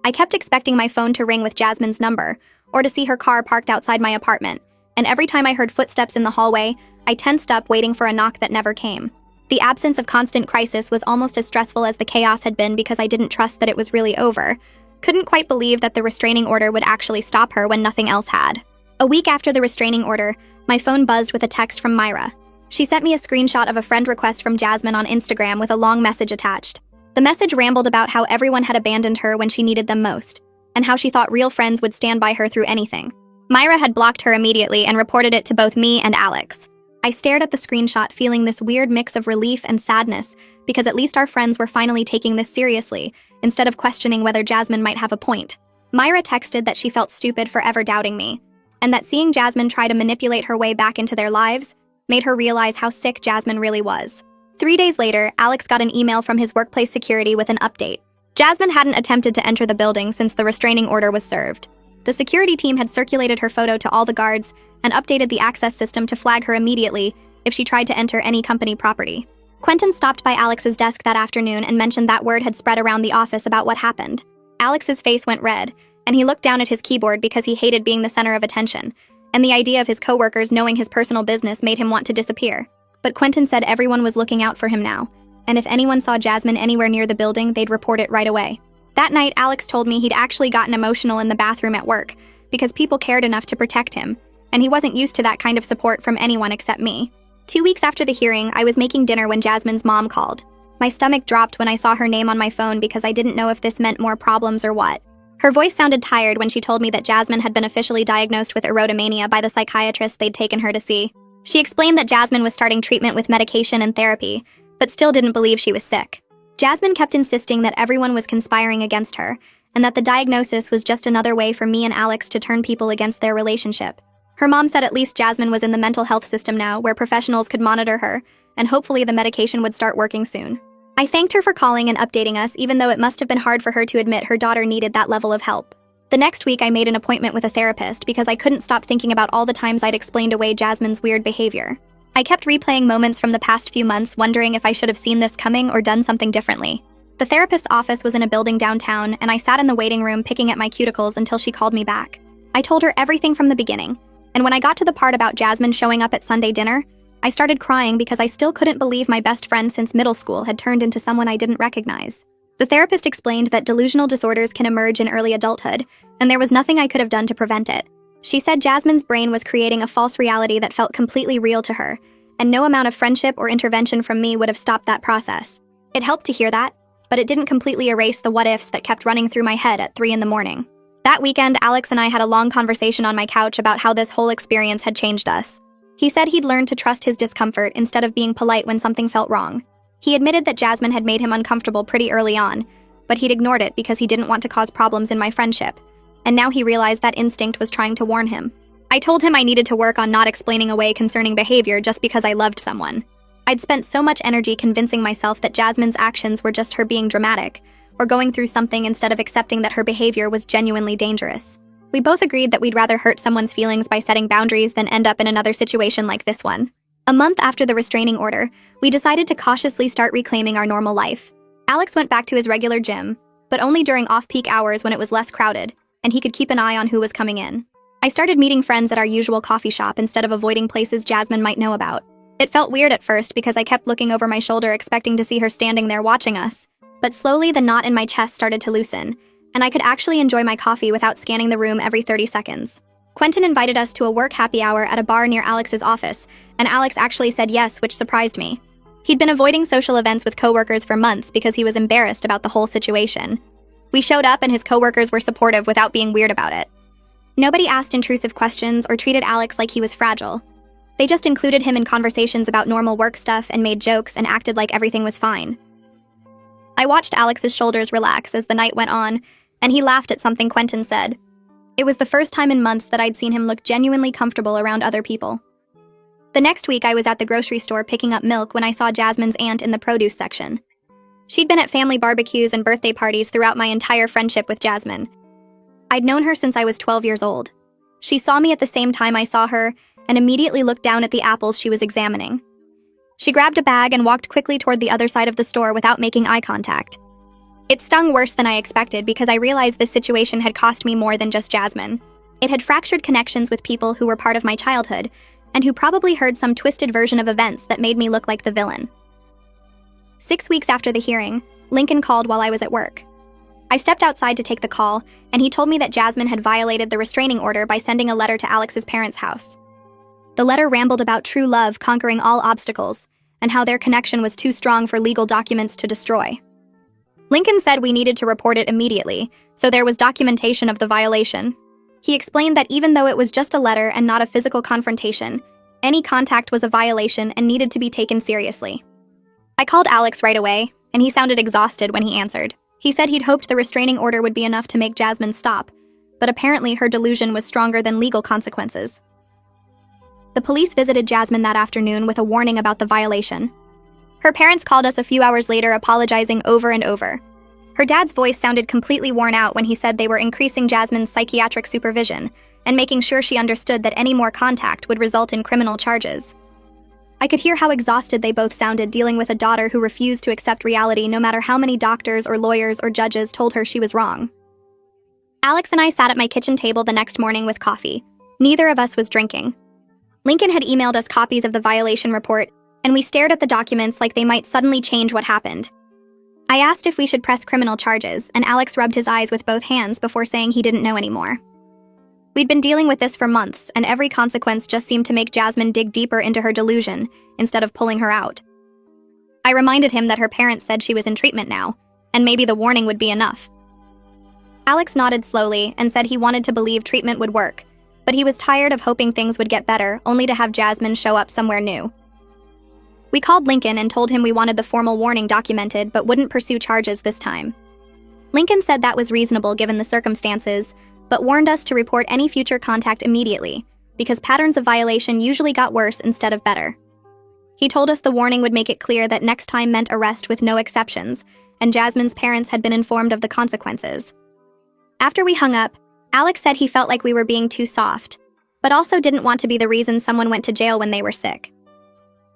I kept expecting my phone to ring with Jasmine's number, or to see her car parked outside my apartment, and every time I heard footsteps in the hallway, I tensed up waiting for a knock that never came. The absence of constant crisis was almost as stressful as the chaos had been because I didn't trust that it was really over. Couldn't quite believe that the restraining order would actually stop her when nothing else had. A week after the restraining order, my phone buzzed with a text from Myra. She sent me a screenshot of a friend request from Jasmine on Instagram with a long message attached. The message rambled about how everyone had abandoned her when she needed them most, and how she thought real friends would stand by her through anything. Myra had blocked her immediately and reported it to both me and Alex. I stared at the screenshot, feeling this weird mix of relief and sadness, because at least our friends were finally taking this seriously, instead of questioning whether Jasmine might have a point. Myra texted that she felt stupid for ever doubting me, and that seeing Jasmine try to manipulate her way back into their lives made her realize how sick Jasmine really was. 3 days later, Alex got an email from his workplace security with an update. Jasmine hadn't attempted to enter the building since the restraining order was served. The security team had circulated her photo to all the guards and updated the access system to flag her immediately if she tried to enter any company property. Quentin stopped by Alex's desk that afternoon and mentioned that word had spread around the office about what happened. Alex's face went red, and he looked down at his keyboard because he hated being the center of attention, and the idea of his coworkers knowing his personal business made him want to disappear. But Quentin said everyone was looking out for him now, and if anyone saw Jasmine anywhere near the building, they'd report it right away. That night, Alex told me he'd actually gotten emotional in the bathroom at work because people cared enough to protect him, and he wasn't used to that kind of support from anyone except me. 2 weeks after the hearing, I was making dinner when Jasmine's mom called. My stomach dropped when I saw her name on my phone because I didn't know if this meant more problems or what. Her voice sounded tired when she told me that Jasmine had been officially diagnosed with erotomania by the psychiatrist they'd taken her to see. She explained that Jasmine was starting treatment with medication and therapy, but still didn't believe she was sick. Jasmine kept insisting that everyone was conspiring against her, and that the diagnosis was just another way for me and Alex to turn people against their relationship. Her mom said at least Jasmine was in the mental health system now, where professionals could monitor her, and hopefully the medication would start working soon. I thanked her for calling and updating us, even though it must have been hard for her to admit her daughter needed that level of help. The next week, I made an appointment with a therapist because I couldn't stop thinking about all the times I'd explained away Jasmine's weird behavior. I kept replaying moments from the past few months, wondering if I should have seen this coming or done something differently. The therapist's office was in a building downtown, and I sat in the waiting room picking at my cuticles until she called me back. I told her everything from the beginning, and when I got to the part about Jasmine showing up at Sunday dinner, I started crying because I still couldn't believe my best friend since middle school had turned into someone I didn't recognize. The therapist explained that delusional disorders can emerge in early adulthood, and there was nothing I could have done to prevent it. She said Jasmine's brain was creating a false reality that felt completely real to her, and no amount of friendship or intervention from me would have stopped that process. It helped to hear that, but it didn't completely erase the what-ifs that kept running through my head at 3 a.m. That weekend, Alex and I had a long conversation on my couch about how this whole experience had changed us. He said he'd learned to trust his discomfort instead of being polite when something felt wrong. He admitted that Jasmine had made him uncomfortable pretty early on, but he'd ignored it because he didn't want to cause problems in my friendship, and now he realized that instinct was trying to warn him. I told him I needed to work on not explaining away concerning behavior just because I loved someone. I'd spent so much energy convincing myself that Jasmine's actions were just her being dramatic, or going through something instead of accepting that her behavior was genuinely dangerous. We both agreed that we'd rather hurt someone's feelings by setting boundaries than end up in another situation like this one. A month after the restraining order, we decided to cautiously start reclaiming our normal life. Alex went back to his regular gym, but only during off-peak hours when it was less crowded, and he could keep an eye on who was coming in. I started meeting friends at our usual coffee shop instead of avoiding places Jasmine might know about. It felt weird at first because I kept looking over my shoulder expecting to see her standing there watching us, but slowly the knot in my chest started to loosen, and I could actually enjoy my coffee without scanning the room every 30 seconds. Quentin invited us to a work happy hour at a bar near Alex's office, and Alex actually said yes, which surprised me. He'd been avoiding social events with coworkers for months because he was embarrassed about the whole situation. We showed up and his coworkers were supportive without being weird about it. Nobody asked intrusive questions or treated Alex like he was fragile. They just included him in conversations about normal work stuff and made jokes and acted like everything was fine. I watched Alex's shoulders relax as the night went on, and he laughed at something Quentin said. It was the first time in months that I'd seen him look genuinely comfortable around other people. The next week, I was at the grocery store picking up milk when I saw Jasmine's aunt in the produce section. She'd been at family barbecues and birthday parties throughout my entire friendship with Jasmine. I'd known her since I was 12 years old. She saw me at the same time I saw her and immediately looked down at the apples she was examining. She grabbed a bag and walked quickly toward the other side of the store without making eye contact. It stung worse than I expected because I realized this situation had cost me more than just Jasmine. It had fractured connections with people who were part of my childhood and who probably heard some twisted version of events that made me look like the villain. 6 weeks after the hearing, Lincoln called while I was at work. I stepped outside to take the call, and he told me that Jasmine had violated the restraining order by sending a letter to Alex's parents' house. The letter rambled about true love conquering all obstacles, and how their connection was too strong for legal documents to destroy. Lincoln said we needed to report it immediately, so there was documentation of the violation. He explained that even though it was just a letter and not a physical confrontation, any contact was a violation and needed to be taken seriously. I called Alex right away, and he sounded exhausted when he answered. He said he'd hoped the restraining order would be enough to make Jasmine stop, but apparently her delusion was stronger than legal consequences. The police visited Jasmine that afternoon with a warning about the violation. Her parents called us a few hours later, apologizing over and over. Her dad's voice sounded completely worn out when he said they were increasing Jasmine's psychiatric supervision and making sure she understood that any more contact would result in criminal charges. I could hear how exhausted they both sounded dealing with a daughter who refused to accept reality no matter how many doctors or lawyers or judges told her she was wrong. Alex and I sat at my kitchen table the next morning with coffee. Neither of us was drinking. Lincoln had emailed us copies of the violation report, and we stared at the documents like they might suddenly change what happened. I asked if we should press criminal charges, and Alex rubbed his eyes with both hands before saying he didn't know anymore. We'd been dealing with this for months, and every consequence just seemed to make Jasmine dig deeper into her delusion instead of pulling her out. I reminded him that her parents said she was in treatment now, and maybe the warning would be enough. Alex nodded slowly and said he wanted to believe treatment would work, but he was tired of hoping things would get better only to have Jasmine show up somewhere new. We called Lincoln and told him we wanted the formal warning documented but wouldn't pursue charges this time. Lincoln said that was reasonable given the circumstances, but warned us to report any future contact immediately, because patterns of violation usually got worse instead of better. He told us the warning would make it clear that next time meant arrest with no exceptions, and Jasmine's parents had been informed of the consequences. After we hung up, Alex said he felt like we were being too soft, but also didn't want to be the reason someone went to jail when they were sick.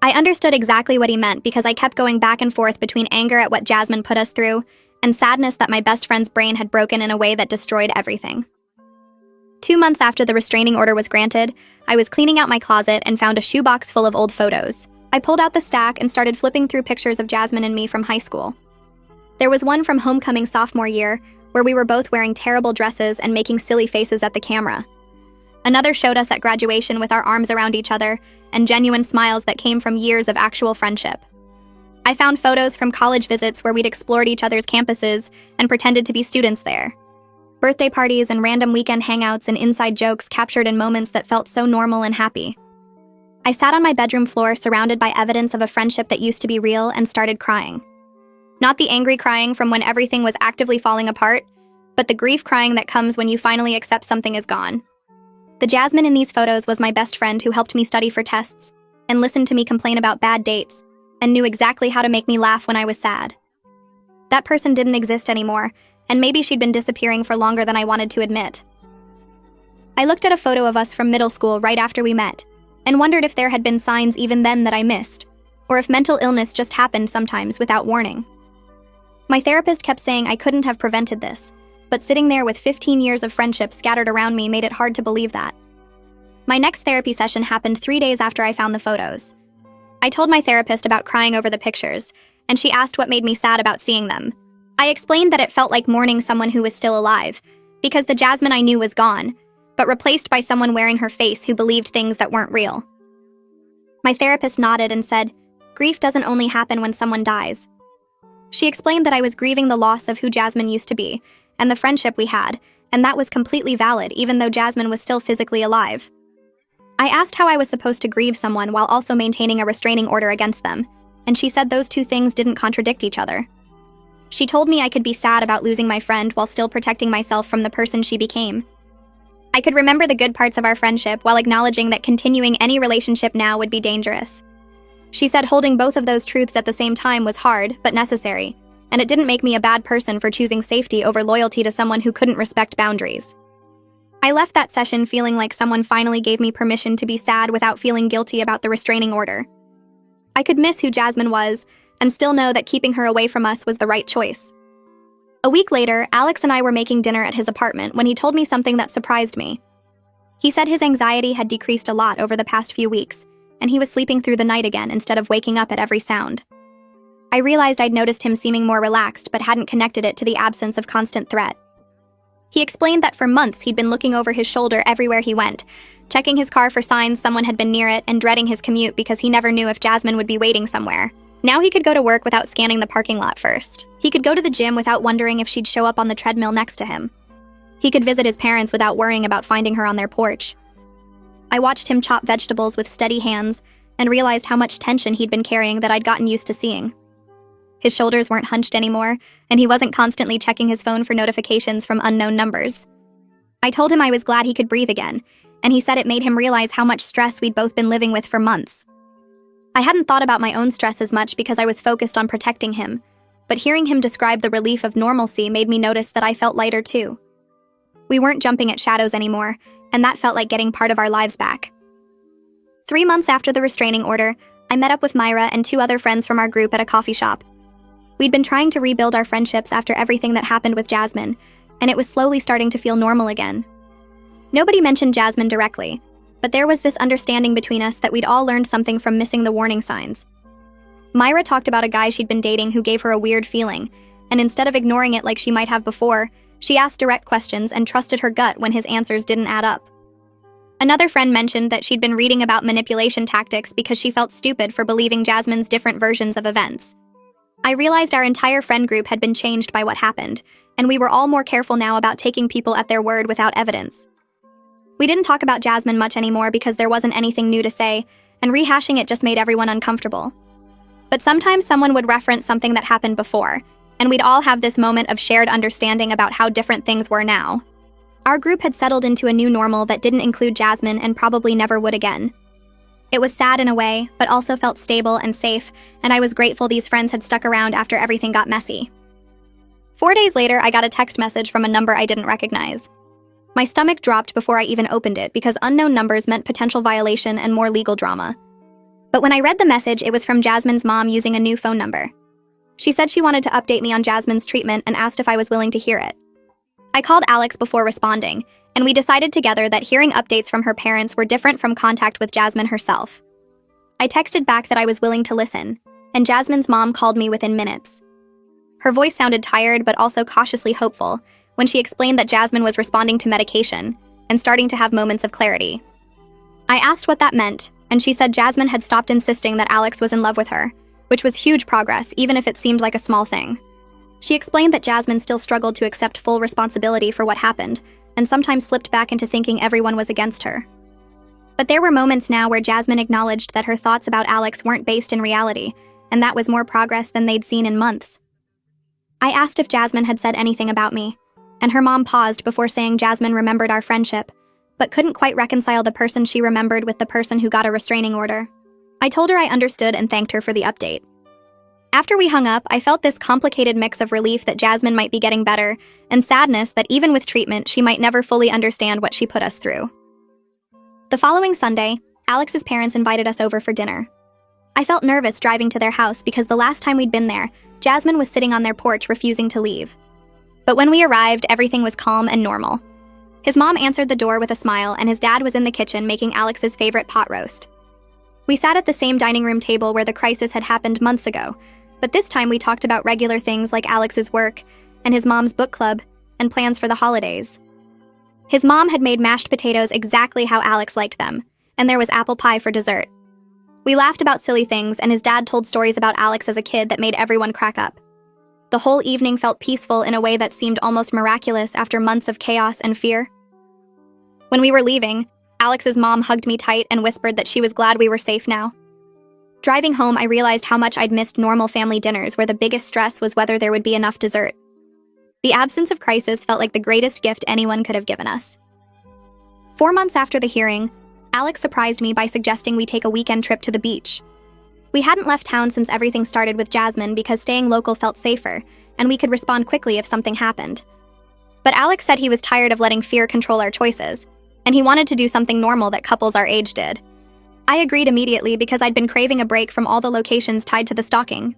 I understood exactly what he meant because I kept going back and forth between anger at what Jasmine put us through and sadness that my best friend's brain had broken in a way that destroyed everything. 2 months after the restraining order was granted, I was cleaning out my closet and found a shoebox full of old photos. I pulled out the stack and started flipping through pictures of Jasmine and me from high school. There was one from homecoming sophomore year, where we were both wearing terrible dresses and making silly faces at the camera. Another showed us at graduation with our arms around each other and genuine smiles that came from years of actual friendship. I found photos from college visits where we'd explored each other's campuses and pretended to be students there. Birthday parties and random weekend hangouts and inside jokes captured in moments that felt so normal and happy. I sat on my bedroom floor surrounded by evidence of a friendship that used to be real and started crying. Not the angry crying from when everything was actively falling apart, but the grief crying that comes when you finally accept something is gone. The Jasmine in these photos was my best friend who helped me study for tests and listened to me complain about bad dates and knew exactly how to make me laugh when I was sad. That person didn't exist anymore, and maybe she'd been disappearing for longer than I wanted to admit. I looked at a photo of us from middle school right after we met, and wondered if there had been signs even then that I missed, or if mental illness just happened sometimes without warning. My therapist kept saying I couldn't have prevented this, but sitting there with 15 years of friendship scattered around me made it hard to believe that. My next therapy session happened 3 days after I found the photos. I told my therapist about crying over the pictures, and she asked what made me sad about seeing them. I explained that it felt like mourning someone who was still alive, because the Jasmine I knew was gone, but replaced by someone wearing her face who believed things that weren't real. My therapist nodded and said, "Grief doesn't only happen when someone dies." She explained that I was grieving the loss of who Jasmine used to be, and the friendship we had, and that was completely valid even though Jasmine was still physically alive. I asked how I was supposed to grieve someone while also maintaining a restraining order against them, and she said those two things didn't contradict each other. She told me I could be sad about losing my friend while still protecting myself from the person she became. I could remember the good parts of our friendship while acknowledging that continuing any relationship now would be dangerous. She said holding both of those truths at the same time was hard, but necessary, and it didn't make me a bad person for choosing safety over loyalty to someone who couldn't respect boundaries. I left that session feeling like someone finally gave me permission to be sad without feeling guilty about the restraining order. I could miss who Jasmine was, and still know that keeping her away from us was the right choice. A week later, Alex and I were making dinner at his apartment when he told me something that surprised me. He said his anxiety had decreased a lot over the past few weeks, and he was sleeping through the night again instead of waking up at every sound. I realized I'd noticed him seeming more relaxed but hadn't connected it to the absence of constant threat. He explained that for months he'd been looking over his shoulder everywhere he went, checking his car for signs someone had been near it and dreading his commute because he never knew if Jasmine would be waiting somewhere. Now he could go to work without scanning the parking lot first. He could go to the gym without wondering if she'd show up on the treadmill next to him. He could visit his parents without worrying about finding her on their porch. I watched him chop vegetables with steady hands and realized how much tension he'd been carrying that I'd gotten used to seeing. His shoulders weren't hunched anymore, and he wasn't constantly checking his phone for notifications from unknown numbers. I told him I was glad he could breathe again, and he said it made him realize how much stress we'd both been living with for months. I hadn't thought about my own stress as much because I was focused on protecting him, but hearing him describe the relief of normalcy made me notice that I felt lighter too. We weren't jumping at shadows anymore, and that felt like getting part of our lives back. 3 months after the restraining order, I met up with Myra and 2 other friends from our group at a coffee shop. We'd been trying to rebuild our friendships after everything that happened with Jasmine, and it was slowly starting to feel normal again. Nobody mentioned Jasmine directly, but there was this understanding between us that we'd all learned something from missing the warning signs. Myra talked about a guy she'd been dating who gave her a weird feeling, and instead of ignoring it like she might have before, she asked direct questions and trusted her gut when his answers didn't add up. Another friend mentioned that she'd been reading about manipulation tactics because she felt stupid for believing Jasmine's different versions of events. I realized our entire friend group had been changed by what happened, and we were all more careful now about taking people at their word without evidence. We didn't talk about Jasmine much anymore because there wasn't anything new to say, and rehashing it just made everyone uncomfortable. But sometimes someone would reference something that happened before, and we'd all have this moment of shared understanding about how different things were now. Our group had settled into a new normal that didn't include Jasmine and probably never would again. It was sad in a way, but also felt stable and safe, and I was grateful these friends had stuck around after everything got messy. 4 days later, I got a text message from a number I didn't recognize. My stomach dropped before I even opened it because unknown numbers meant potential violation and more legal drama. But when I read the message, it was from Jasmine's mom using a new phone number. She said she wanted to update me on Jasmine's treatment and asked if I was willing to hear it. I called Alex before responding, and we decided together that hearing updates from her parents were different from contact with Jasmine herself. I texted back that I was willing to listen, and Jasmine's mom called me within minutes. Her voice sounded tired but also cautiously hopeful when she explained that Jasmine was responding to medication and starting to have moments of clarity. I asked what that meant, and she said Jasmine had stopped insisting that Alex was in love with her, which was huge progress even if it seemed like a small thing. She explained that Jasmine still struggled to accept full responsibility for what happened, and sometimes slipped back into thinking everyone was against her. But there were moments now where Jasmine acknowledged that her thoughts about Alex weren't based in reality, and that was more progress than they'd seen in months. I asked if Jasmine had said anything about me, and her mom paused before saying Jasmine remembered our friendship, but couldn't quite reconcile the person she remembered with the person who got a restraining order. I told her I understood and thanked her for the update. After we hung up, I felt this complicated mix of relief that Jasmine might be getting better, and sadness that even with treatment, she might never fully understand what she put us through. The following Sunday, Alex's parents invited us over for dinner. I felt nervous driving to their house because the last time we'd been there, Jasmine was sitting on their porch refusing to leave. But when we arrived, everything was calm and normal. His mom answered the door with a smile, and his dad was in the kitchen making Alex's favorite pot roast. We sat at the same dining room table where the crisis had happened months ago, but this time we talked about regular things like Alex's work and his mom's book club and plans for the holidays. His mom had made mashed potatoes exactly how Alex liked them, and there was apple pie for dessert. We laughed about silly things, and his dad told stories about Alex as a kid that made everyone crack up. The whole evening felt peaceful in a way that seemed almost miraculous after months of chaos and fear. When we were leaving, Alex's mom hugged me tight and whispered that she was glad we were safe now. Driving home, I realized how much I'd missed normal family dinners where the biggest stress was whether there would be enough dessert. The absence of crisis felt like the greatest gift anyone could have given us. 4 months after the hearing, Alex surprised me by suggesting we take a weekend trip to the beach. We hadn't left town since everything started with Jasmine because staying local felt safer, and we could respond quickly if something happened. But Alex said he was tired of letting fear control our choices, and he wanted to do something normal that couples our age did. I agreed immediately because I'd been craving a break from all the locations tied to the stalking.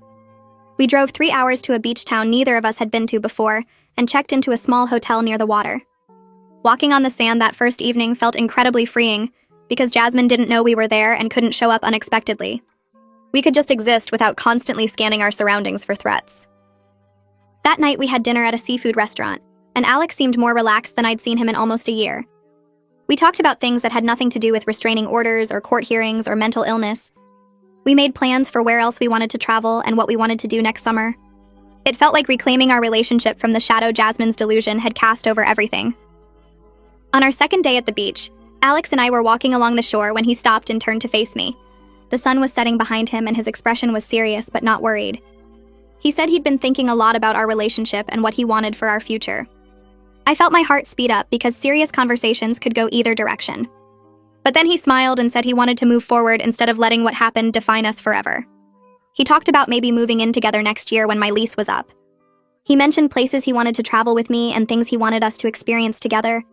We drove 3 hours to a beach town neither of us had been to before and checked into a small hotel near the water. Walking on the sand that first evening felt incredibly freeing because Jasmine didn't know we were there and couldn't show up unexpectedly. We could just exist without constantly scanning our surroundings for threats. That night we had dinner at a seafood restaurant, and Alex seemed more relaxed than I'd seen him in almost a year. We talked about things that had nothing to do with restraining orders or court hearings or mental illness. We made plans for where else we wanted to travel and what we wanted to do next summer. It felt like reclaiming our relationship from the shadow Jasmine's delusion had cast over everything. On our second day at the beach, Alex and I were walking along the shore when he stopped and turned to face me. The sun was setting behind him and his expression was serious but not worried. He said he'd been thinking a lot about our relationship and what he wanted for our future. I felt my heart speed up because serious conversations could go either direction. But then he smiled and said he wanted to move forward instead of letting what happened define us forever. He talked about maybe moving in together next year when my lease was up. He mentioned places he wanted to travel with me and things he wanted us to experience together.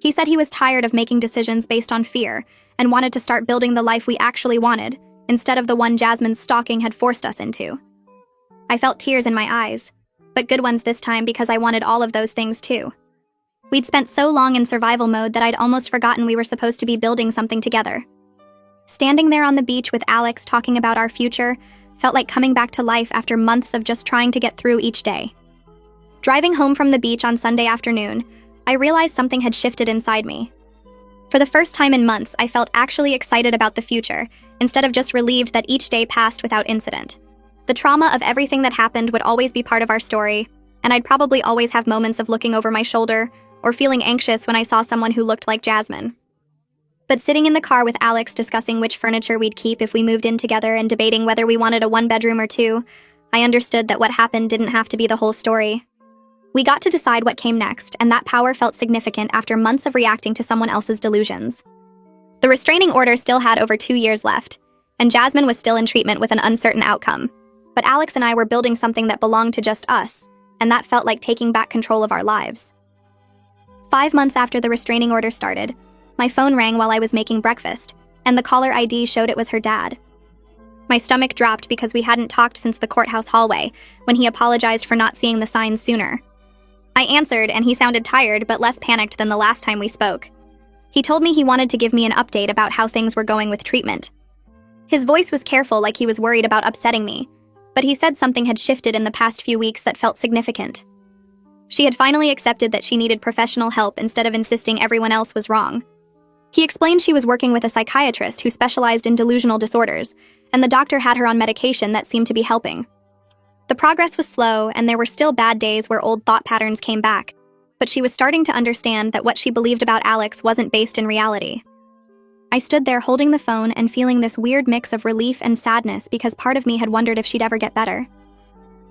He said he was tired of making decisions based on fear and wanted to start building the life we actually wanted, instead of the one Jasmine's stalking had forced us into. I felt tears in my eyes, but good ones this time because I wanted all of those things too. We'd spent so long in survival mode that I'd almost forgotten we were supposed to be building something together. Standing there on the beach with Alex talking about our future felt like coming back to life after months of just trying to get through each day. Driving home from the beach on Sunday afternoon, I realized something had shifted inside me. For the first time in months, I felt actually excited about the future, instead of just relieved that each day passed without incident. The trauma of everything that happened would always be part of our story, and I'd probably always have moments of looking over my shoulder or feeling anxious when I saw someone who looked like Jasmine. But sitting in the car with Alex discussing which furniture we'd keep if we moved in together and debating whether we wanted a one-bedroom or two, I understood that what happened didn't have to be the whole story. We got to decide what came next, and that power felt significant after months of reacting to someone else's delusions. The restraining order still had over 2 years left, and Jasmine was still in treatment with an uncertain outcome. But Alex and I were building something that belonged to just us, and that felt like taking back control of our lives. 5 months after the restraining order started, my phone rang while I was making breakfast, and the caller ID showed it was her dad. My stomach dropped because we hadn't talked since the courthouse hallway, when he apologized for not seeing the signs sooner. I answered, and he sounded tired but less panicked than the last time we spoke. He told me he wanted to give me an update about how things were going with treatment. His voice was careful, like he was worried about upsetting me, but he said something had shifted in the past few weeks that felt significant. She had finally accepted that she needed professional help instead of insisting everyone else was wrong. He explained she was working with a psychiatrist who specialized in delusional disorders, and the doctor had her on medication that seemed to be helping. The progress was slow, and there were still bad days where old thought patterns came back, but she was starting to understand that what she believed about Alex wasn't based in reality. I stood there holding the phone and feeling this weird mix of relief and sadness because part of me had wondered if she'd ever get better.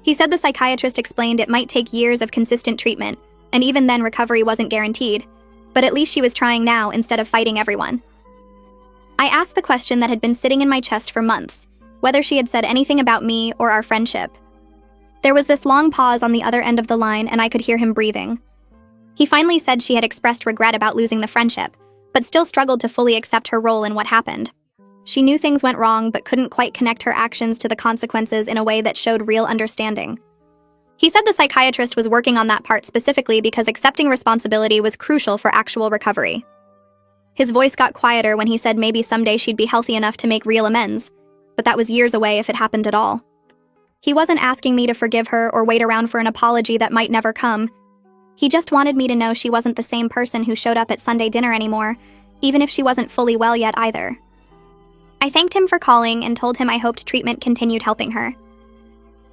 He said the psychiatrist explained it might take years of consistent treatment, and even then recovery wasn't guaranteed, but at least she was trying now instead of fighting everyone. I asked the question that had been sitting in my chest for months, whether she had said anything about me or our friendship. There was this long pause on the other end of the line, and I could hear him breathing. He finally said she had expressed regret about losing the friendship, but still struggled to fully accept her role in what happened. She knew things went wrong, but couldn't quite connect her actions to the consequences in a way that showed real understanding. He said the psychiatrist was working on that part specifically because accepting responsibility was crucial for actual recovery. His voice got quieter when he said maybe someday she'd be healthy enough to make real amends, but that was years away if it happened at all. He wasn't asking me to forgive her or wait around for an apology that might never come. He just wanted me to know she wasn't the same person who showed up at Sunday dinner anymore, even if she wasn't fully well yet either. I thanked him for calling and told him I hoped treatment continued helping her.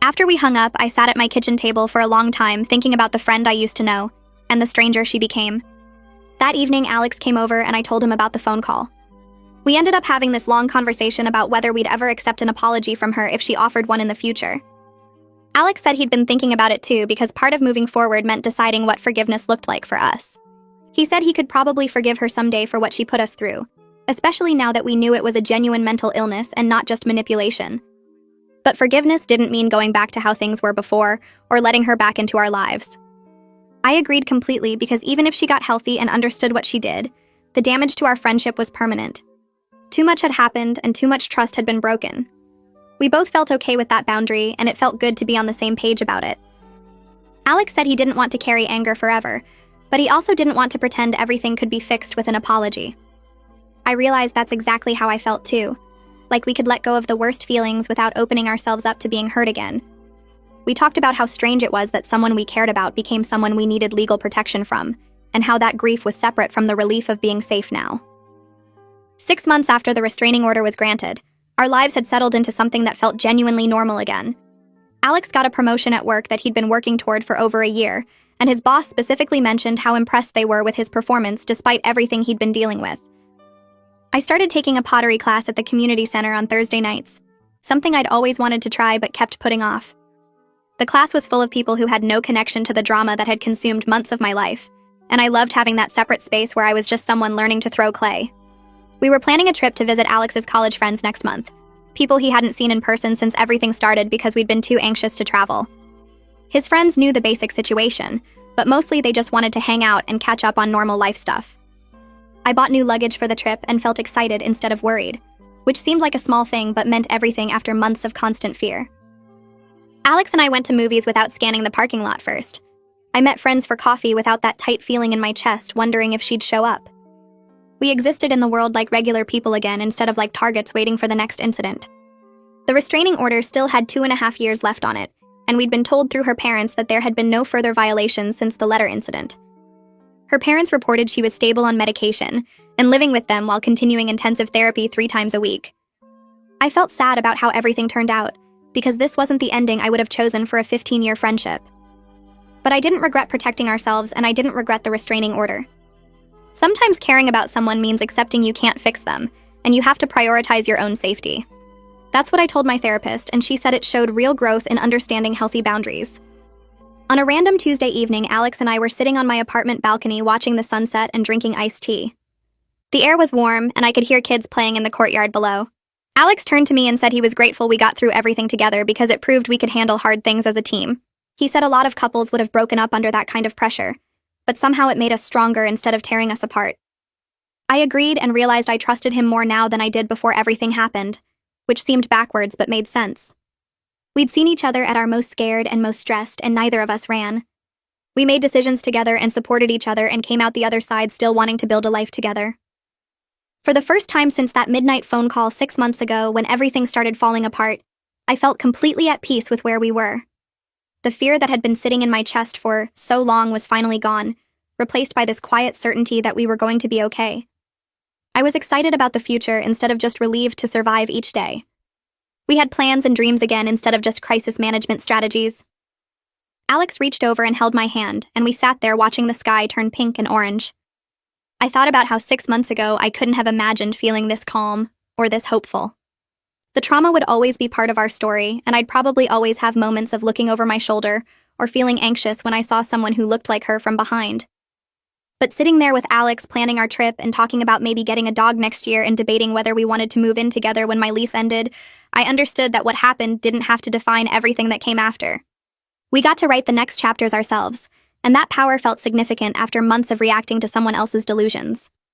After we hung up, I sat at my kitchen table for a long time thinking about the friend I used to know, and the stranger she became. That evening, Alex came over and I told him about the phone call. We ended up having this long conversation about whether we'd ever accept an apology from her if she offered one in the future. Alex said he'd been thinking about it too because part of moving forward meant deciding what forgiveness looked like for us. He said he could probably forgive her someday for what she put us through, especially now that we knew it was a genuine mental illness and not just manipulation. But forgiveness didn't mean going back to how things were before or letting her back into our lives. I agreed completely because even if she got healthy and understood what she did, the damage to our friendship was permanent. Too much had happened and too much trust had been broken. We both felt okay with that boundary, and it felt good to be on the same page about it. Alex said he didn't want to carry anger forever, but he also didn't want to pretend everything could be fixed with an apology. I realized that's exactly how I felt too, like we could let go of the worst feelings without opening ourselves up to being hurt again. We talked about how strange it was that someone we cared about became someone we needed legal protection from, and how that grief was separate from the relief of being safe now. 6 months after the restraining order was granted, our lives had settled into something that felt genuinely normal again. Alex got a promotion at work that he'd been working toward for over a year, and his boss specifically mentioned how impressed they were with his performance despite everything he'd been dealing with. I started taking a pottery class at the community center on Thursday nights, something I'd always wanted to try but kept putting off. The class was full of people who had no connection to the drama that had consumed months of my life, and I loved having that separate space where I was just someone learning to throw clay. We were planning a trip to visit Alex's college friends next month, people he hadn't seen in person since everything started because we'd been too anxious to travel. His friends knew the basic situation, but mostly they just wanted to hang out and catch up on normal life stuff. I bought new luggage for the trip and felt excited instead of worried, which seemed like a small thing but meant everything after months of constant fear. Alex and I went to movies without scanning the parking lot first. I met friends for coffee without that tight feeling in my chest, wondering if she'd show up. We existed in the world like regular people again instead of like targets waiting for the next incident. The restraining order still had 2.5 years left on it, and we'd been told through her parents that there had been no further violations since the letter incident. Her parents reported she was stable on medication and living with them while continuing intensive therapy 3 times a week. I felt sad about how everything turned out, because this wasn't the ending I would have chosen for a 15-year friendship. But I didn't regret protecting ourselves, and I didn't regret the restraining order. Sometimes caring about someone means accepting you can't fix them, and you have to prioritize your own safety. That's what I told my therapist, and she said it showed real growth in understanding healthy boundaries. On a random Tuesday evening, Alex and I were sitting on my apartment balcony watching the sunset and drinking iced tea. The air was warm, and I could hear kids playing in the courtyard below. Alex turned to me and said he was grateful we got through everything together because it proved we could handle hard things as a team. He said a lot of couples would have broken up under that kind of pressure, but somehow it made us stronger instead of tearing us apart. I agreed and realized I trusted him more now than I did before everything happened, which seemed backwards but made sense. We'd seen each other at our most scared and most stressed, and neither of us ran. We made decisions together and supported each other and came out the other side still wanting to build a life together. For the first time since that midnight phone call 6 months ago when everything started falling apart, I felt completely at peace with where we were. The fear that had been sitting in my chest for so long was finally gone, replaced by this quiet certainty that we were going to be okay. I was excited about the future instead of just relieved to survive each day. We had plans and dreams again instead of just crisis management strategies. Alex reached over and held my hand, and we sat there watching the sky turn pink and orange. I thought about how 6 months ago I couldn't have imagined feeling this calm or this hopeful. The trauma would always be part of our story, and I'd probably always have moments of looking over my shoulder or feeling anxious when I saw someone who looked like her from behind. But sitting there with Alex planning our trip and talking about maybe getting a dog next year and debating whether we wanted to move in together when my lease ended, I understood that what happened didn't have to define everything that came after. We got to write the next chapters ourselves, and that power felt significant after months of reacting to someone else's delusions.